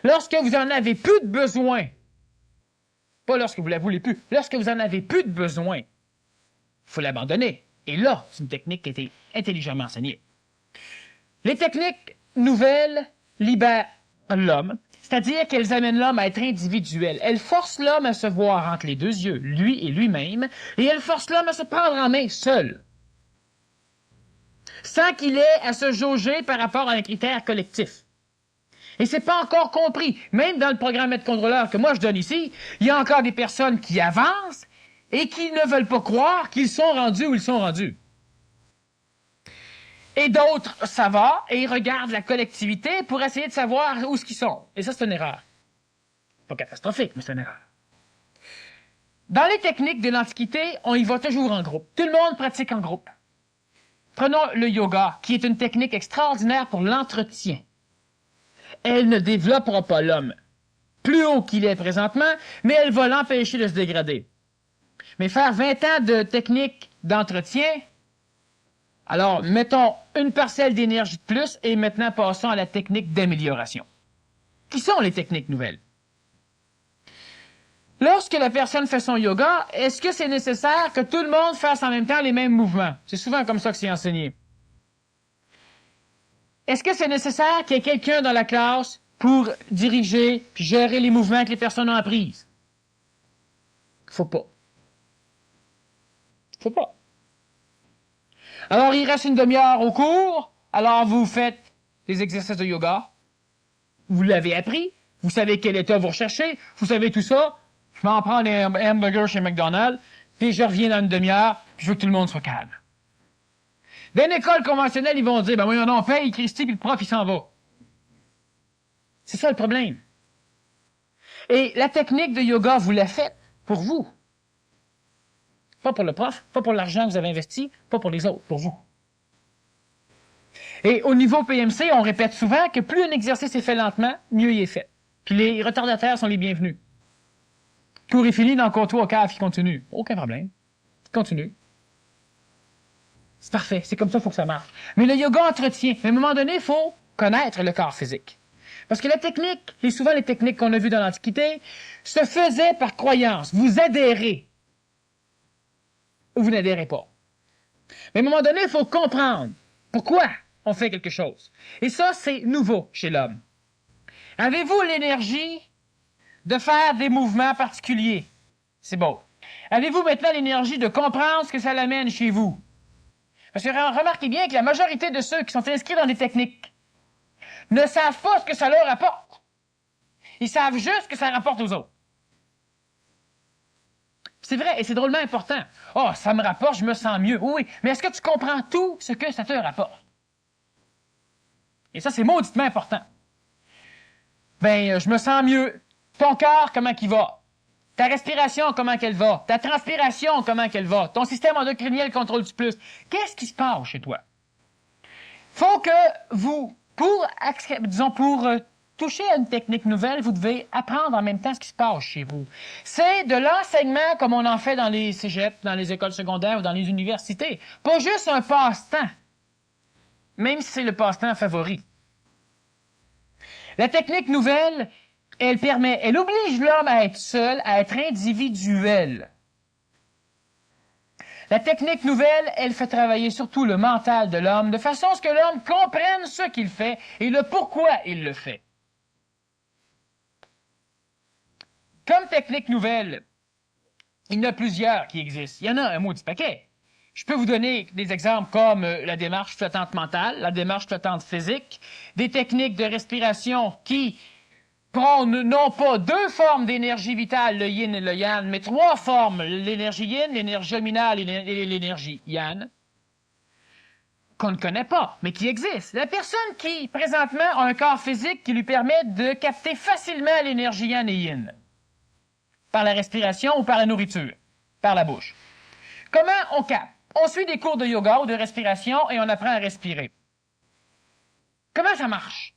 Lorsque vous en avez plus de besoin, pas lorsque vous la voulez plus, lorsque vous en avez plus de besoin, il faut l'abandonner. Et là, c'est une technique qui a été intelligemment enseignée. Les techniques nouvelles libèrent l'homme, c'est-à-dire qu'elles amènent l'homme à être individuel. Elles forcent l'homme à se voir entre les deux yeux, lui et lui-même, et elles forcent l'homme à se prendre en main seul, sans qu'il ait à se jauger par rapport à un critère collectif. Et c'est pas encore compris. Même dans le programme Être contrôleur que moi je donne ici, il y a encore des personnes qui avancent et qui ne veulent pas croire qu'ils sont rendus où ils sont rendus. Et d'autres, ça va, et ils regardent la collectivité pour essayer de savoir où ce qu'ils sont. Et ça, c'est une erreur. Pas catastrophique, mais c'est une erreur. Dans les techniques de l'Antiquité, on y va toujours en groupe. Tout le monde pratique en groupe. Prenons le yoga, qui est une technique extraordinaire pour l'entretien. Elle ne développera pas l'homme plus haut qu'il est présentement, mais elle va l'empêcher de se dégrader. Mais faire 20 ans de technique d'entretien, alors mettons une parcelle d'énergie de plus et maintenant passons à la technique d'amélioration. Qui sont les techniques nouvelles? Lorsque la personne fait son yoga, est-ce que c'est nécessaire que tout le monde fasse en même temps les mêmes mouvements? C'est souvent comme ça que c'est enseigné. Est-ce que c'est nécessaire qu'il y ait quelqu'un dans la classe pour diriger puis gérer les mouvements que les personnes ont appris? Faut pas. Faut pas. Alors, il reste une demi-heure au cours, alors vous faites des exercices de yoga. Vous l'avez appris, vous savez quel état vous recherchez, vous savez tout ça. Je m'en prends des hamburgers chez McDonald's, puis je reviens dans une demi-heure, puis je veux que tout le monde soit calme. Dans une école conventionnelle, ils vont dire, ben oui, on paye, Christy, puis le prof, il s'en va. C'est ça le problème. Et la technique de yoga, vous la faites pour vous. Pas pour le prof, pas pour l'argent que vous avez investi, pas pour les autres, pour vous. Et au niveau PMC, on répète souvent que plus un exercice est fait lentement, mieux il est fait. Puis les retardataires sont les bienvenus. Cours est fini, dans le comptoir au cave, il continue. Aucun problème. Il continue. C'est parfait, c'est comme ça qu'il faut que ça marche. Mais le yoga entretient. Mais à un moment donné, il faut connaître le corps physique. Parce que la technique, et souvent les techniques qu'on a vues dans l'Antiquité, se faisaient par croyance. Vous adhérez. Ou vous n'adhérez pas. Mais à un moment donné, il faut comprendre pourquoi on fait quelque chose. Et ça, c'est nouveau chez l'homme. Avez-vous l'énergie de faire des mouvements particuliers? C'est beau. Avez-vous maintenant l'énergie de comprendre ce que ça l'amène chez vous? Parce que remarquez bien que la majorité de ceux qui sont inscrits dans des techniques ne savent pas ce que ça leur apporte. Ils savent juste ce que ça rapporte aux autres. C'est vrai, et c'est drôlement important. Oh, ça me rapporte, je me sens mieux. Oui, mais est-ce que tu comprends tout ce que ça te rapporte? Et ça, c'est mauditement important. Ben, je me sens mieux. Ton cœur, comment qu'il va? Ta respiration, comment qu'elle va? Ta transpiration, comment qu'elle va? Ton système endocrinien, le contrôle du plus. Qu'est-ce qui se passe chez toi? Faut que vous, pour toucher à une technique nouvelle, vous devez apprendre en même temps ce qui se passe chez vous. C'est de l'enseignement comme on en fait dans les cégeps, dans les écoles secondaires ou dans les universités. Pas juste un passe-temps, même si c'est le passe-temps favori. La technique nouvelle, elle oblige l'homme à être seul, à être individuel. La technique nouvelle, elle fait travailler surtout le mental de l'homme, de façon à ce que l'homme comprenne ce qu'il fait et le pourquoi il le fait. Comme technique nouvelle, il y en a plusieurs qui existent. Il y en a un maudit paquet. Je peux vous donner des exemples comme la démarche flottante mentale, la démarche flottante physique, des techniques de respiration qui prônent non pas 2 formes d'énergie vitale, le yin et le yang, mais 3 formes, l'énergie yin, l'énergie luminale et l'énergie yang, qu'on ne connaît pas, mais qui existent. La personne qui, présentement, a un corps physique qui lui permet de capter facilement l'énergie yang et yin, par la respiration ou par la nourriture, par la bouche. Comment on capte? On suit des cours de yoga ou de respiration et on apprend à respirer. Comment ça marche?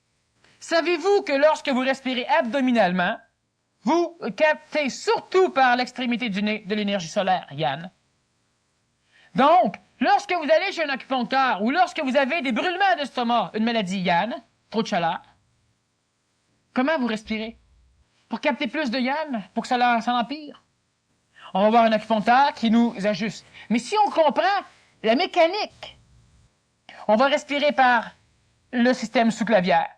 Savez-vous que lorsque vous respirez abdominalement, vous captez surtout par l'extrémité du nez de l'énergie solaire, yang? Donc, lorsque vous allez chez un acupuncteur ou lorsque vous avez des brûlements d'estomac, une maladie yang, trop de chaleur, comment vous respirez? Pour capter plus de yang, pour que ça empire? On va voir un acupuncteur qui nous ajuste. Mais si on comprend la mécanique, on va respirer par le système sous-clavière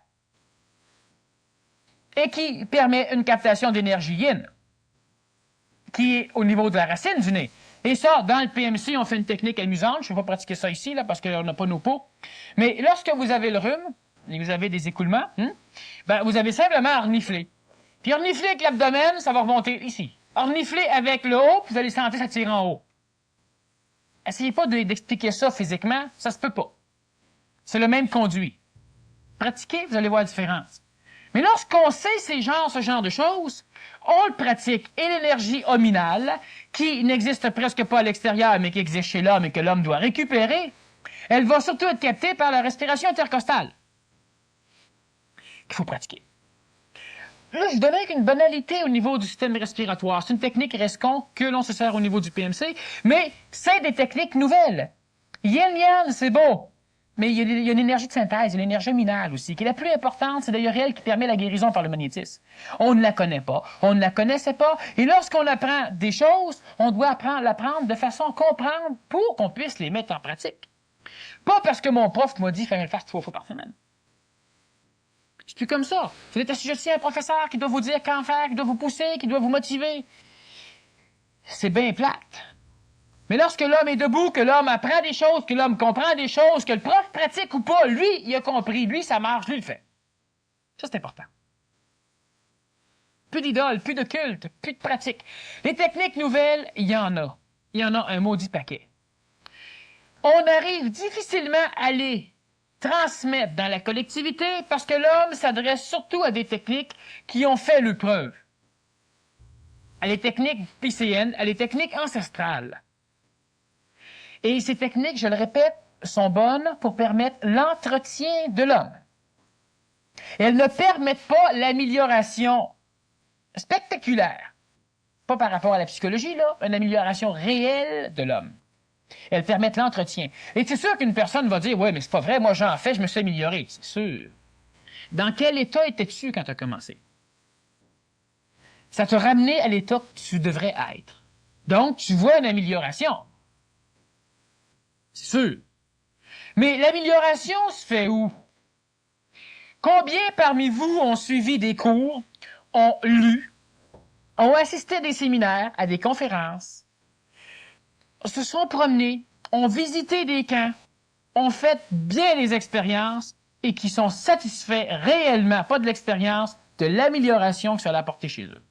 et qui permet une captation d'énergie yin, qui est au niveau de la racine du nez. Et ça, dans le PMC, on fait une technique amusante. Je ne vais pas pratiquer ça ici, là, parce qu'on n'a pas nos peaux. Mais lorsque vous avez le rhume, et vous avez des écoulements, ben, vous avez simplement à renifler. Puis renifler avec l'abdomen, ça va remonter ici. Renifler avec le haut, puis vous allez sentir ça tirer en haut. Essayez pas d'expliquer ça physiquement, ça se peut pas. C'est le même conduit. Pratiquez, vous allez voir la différence. Mais lorsqu'on sait ce genre de choses, on le pratique. Et l'énergie hominale, qui n'existe presque pas à l'extérieur, mais qui existe chez l'homme et que l'homme doit récupérer, elle va surtout être captée par la respiration intercostale qu'il faut pratiquer. Là, je donnais une banalité au niveau du système respiratoire. C'est une technique rescon que l'on se sert au niveau du PMC, mais c'est des techniques nouvelles. Yin-yang, c'est beau, mais il y a une énergie de synthèse, une énergie minale aussi, qui est la plus importante. C'est d'ailleurs elle qui permet la guérison par le magnétisme. On ne la connaît pas, on ne la connaissait pas, et lorsqu'on apprend des choses, on doit l'apprendre de façon à comprendre pour qu'on puisse les mettre en pratique. Pas parce que mon prof m'a dit qu'il fallait le faire 3 fois par semaine. C'est plus comme ça. Vous êtes assujetti à un professeur qui doit vous dire quand faire, qui doit vous pousser, qui doit vous motiver. C'est bien plate. Mais lorsque l'homme est debout, que l'homme apprend des choses, que l'homme comprend des choses, que le prof pratique ou pas, lui, il a compris, lui, ça marche, lui, il le fait. Ça, c'est important. Plus d'idoles, plus de culte, plus de pratique. Les techniques nouvelles, il y en a. Il y en a un maudit paquet. On arrive difficilement à les transmettre dans la collectivité parce que l'homme s'adresse surtout à des techniques qui ont fait le preuve. À les techniques PCN, à les techniques ancestrales. Et ces techniques, je le répète, sont bonnes pour permettre l'entretien de l'homme. Elles ne permettent pas l'amélioration spectaculaire. Pas par rapport à la psychologie, là, une amélioration réelle de l'homme. Elles permettent l'entretien. Et c'est sûr qu'une personne va dire « Ouais, mais c'est pas vrai, moi j'en fais, je me suis amélioré. » C'est sûr. Dans quel état étais-tu quand tu as commencé? Ça t'a ramené à l'état que tu devrais être. Donc, tu vois une amélioration. C'est sûr. Mais l'amélioration se fait où? Combien parmi vous ont suivi des cours, ont lu, ont assisté à des séminaires, à des conférences, se sont promenés, ont visité des camps, ont fait bien les expériences et qui sont satisfaits réellement, pas de l'expérience, de l'amélioration que ça a apporté chez eux.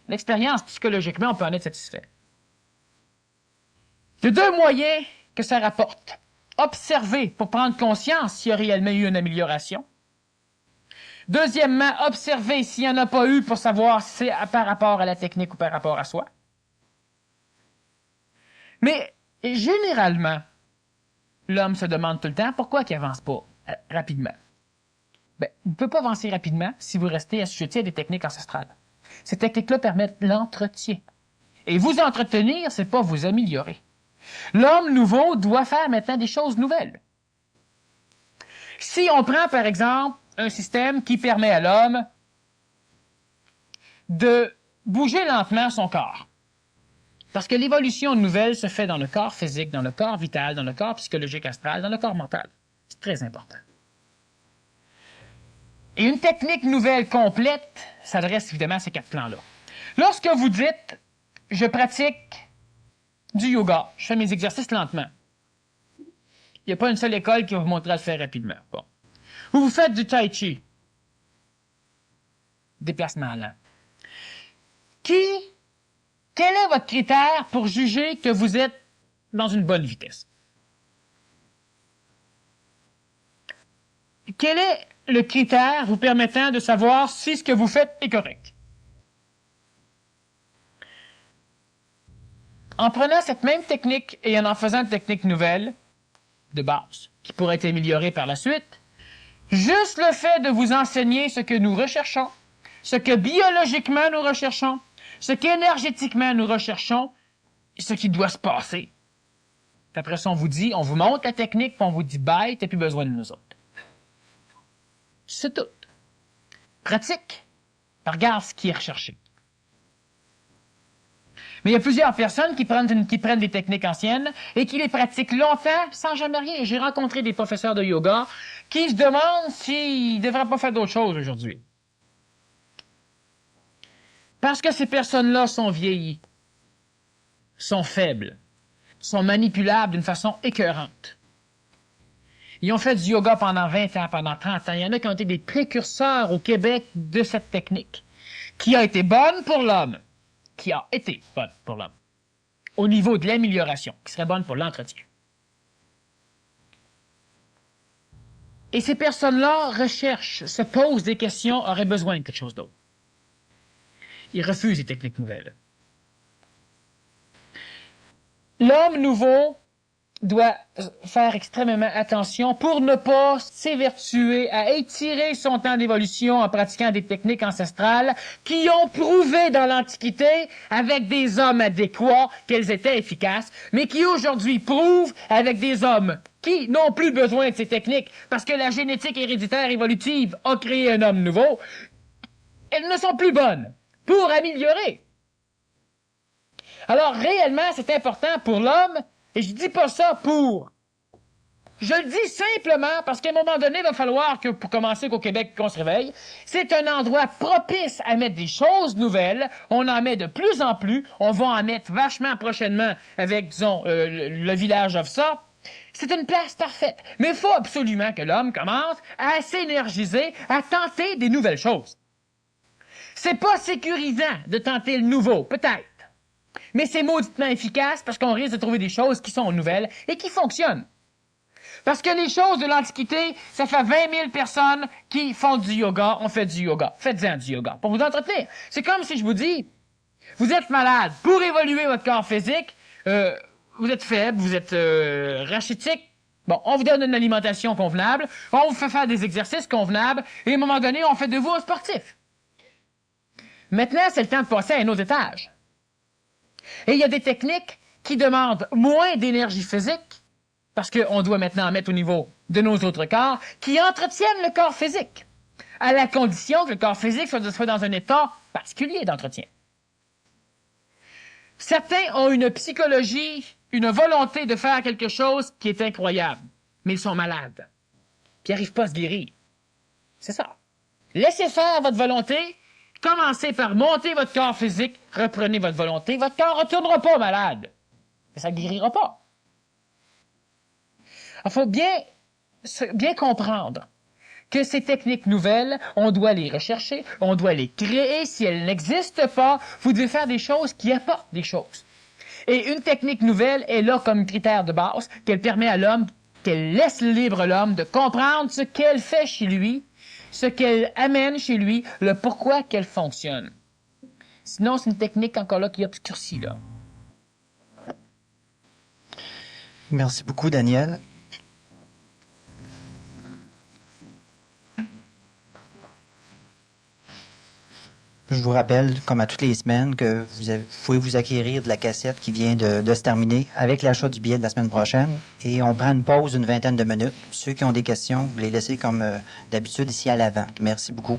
L'expérience, psychologiquement, on peut en être satisfait. Il y a 2 moyens que ça rapporte. observer pour prendre conscience s'il y a réellement eu une amélioration. Deuxièmement, observer s'il n'y en a pas eu pour savoir si c'est par rapport à la technique ou par rapport à soi. Mais généralement, l'homme se demande tout le temps pourquoi il n'avance pas rapidement. Ben, vous ne pouvez pas avancer rapidement si vous restez assujetti à des techniques ancestrales. Ces techniques-là permettent l'entretien. Et vous entretenir, c'est pas vous améliorer. L'homme nouveau doit faire maintenant des choses nouvelles. Si on prend, par exemple, un système qui permet à l'homme de bouger lentement son corps. Parce que l'évolution nouvelle se fait dans le corps physique, dans le corps vital, dans le corps psychologique astral, dans le corps mental. C'est très important. Et une technique nouvelle complète s'adresse évidemment à ces 4 plans-là. Lorsque vous dites « je pratique du yoga, je fais mes exercices lentement », il n'y a pas une seule école qui va vous montrer à le faire rapidement. Bon. Ou vous faites du tai chi, déplacement lent. Quel est votre critère pour juger que vous êtes dans une bonne vitesse? Quel est le critère vous permettant de savoir si ce que vous faites est correct? En prenant cette même technique et en faisant une technique nouvelle, de base, qui pourrait être améliorée par la suite, juste le fait de vous enseigner ce que nous recherchons, ce que biologiquement nous recherchons, ce qu'énergétiquement nous recherchons, et ce qui doit se passer. Puis après ça, on vous montre la technique, puis on vous dit bye, t'as plus besoin de nous autres. C'est tout. Pratique. Regarde ce qui est recherché. Mais il y a plusieurs personnes qui prennent des techniques anciennes et qui les pratiquent longtemps sans jamais rien. J'ai rencontré des professeurs de yoga qui se demandent s'ils ne devraient pas faire d'autres choses aujourd'hui. Parce que ces personnes-là sont vieillies, sont faibles, sont manipulables d'une façon écœurante. Ils ont fait du yoga pendant 20 ans, pendant 30 ans. Il y en a qui ont été des précurseurs au Québec de cette technique, qui a été bonne pour l'homme, au niveau de l'amélioration, qui serait bonne pour l'entretien. Et ces personnes-là recherchent, se posent des questions, auraient besoin de quelque chose d'autre. Ils refusent les techniques nouvelles. L'homme nouveau doit faire extrêmement attention pour ne pas s'évertuer à étirer son temps d'évolution en pratiquant des techniques ancestrales qui ont prouvé dans l'Antiquité, avec des hommes adéquats, qu'elles étaient efficaces, mais qui aujourd'hui prouvent avec des hommes qui n'ont plus besoin de ces techniques parce que la génétique héréditaire évolutive a créé un homme nouveau. Elles ne sont plus bonnes pour améliorer. Alors réellement, c'est important pour l'homme. Et je dis pas ça pour... Je le dis simplement parce qu'à un moment donné, il va falloir que, pour commencer qu'au Québec, qu'on se réveille. C'est un endroit propice à mettre des choses nouvelles. On en met de plus en plus. On va en mettre vachement prochainement avec, disons, le village of ça. C'est une place parfaite. Mais il faut absolument que l'homme commence à s'énergiser, à tenter des nouvelles choses. C'est pas sécurisant de tenter le nouveau, peut-être. Mais c'est mauditement efficace parce qu'on risque de trouver des choses qui sont nouvelles et qui fonctionnent. Parce que les choses de l'Antiquité, ça fait 20 000 personnes qui font du yoga, on fait du yoga. Faites-en du yoga pour vous entretenir. C'est comme si je vous dis, vous êtes malade. Pour évoluer votre corps physique, vous êtes faible, vous êtes rachitique. Bon, on vous donne une alimentation convenable, on vous fait faire des exercices convenables et à un moment donné, on fait de vous un sportif. Maintenant, c'est le temps de passer à un autre étage. Et il y a des techniques qui demandent moins d'énergie physique, parce qu'on doit maintenant en mettre au niveau de nos autres corps, qui entretiennent le corps physique, à la condition que le corps physique soit dans un état particulier d'entretien. Certains ont une psychologie, une volonté de faire quelque chose qui est incroyable, mais ils sont malades, puis ils n'arrivent pas à se guérir. C'est ça. Laissez faire votre volonté. Commencez par monter votre corps physique, reprenez votre volonté, votre corps ne retournera pas malade. Mais ça ne guérira pas. Il faut bien comprendre que ces techniques nouvelles, on doit les rechercher, on doit les créer. Si elles n'existent pas, vous devez faire des choses qui apportent des choses. Et une technique nouvelle est là comme critère de base qu'elle permet à l'homme qu'elle laisse libre l'homme de comprendre ce qu'elle fait chez lui, ce qu'elle amène chez lui, le pourquoi qu'elle fonctionne. Sinon, c'est une technique encore là qui obscurcit, là.
Merci beaucoup, Daniel. Je vous rappelle, comme à toutes les semaines, que vous pouvez vous acquérir de la cassette qui vient de se terminer avec l'achat du billet de la semaine prochaine. Et on prend une pause d'une 20aine de minutes. Ceux qui ont des questions, vous les laissez comme d'habitude ici à l'avant. Merci beaucoup.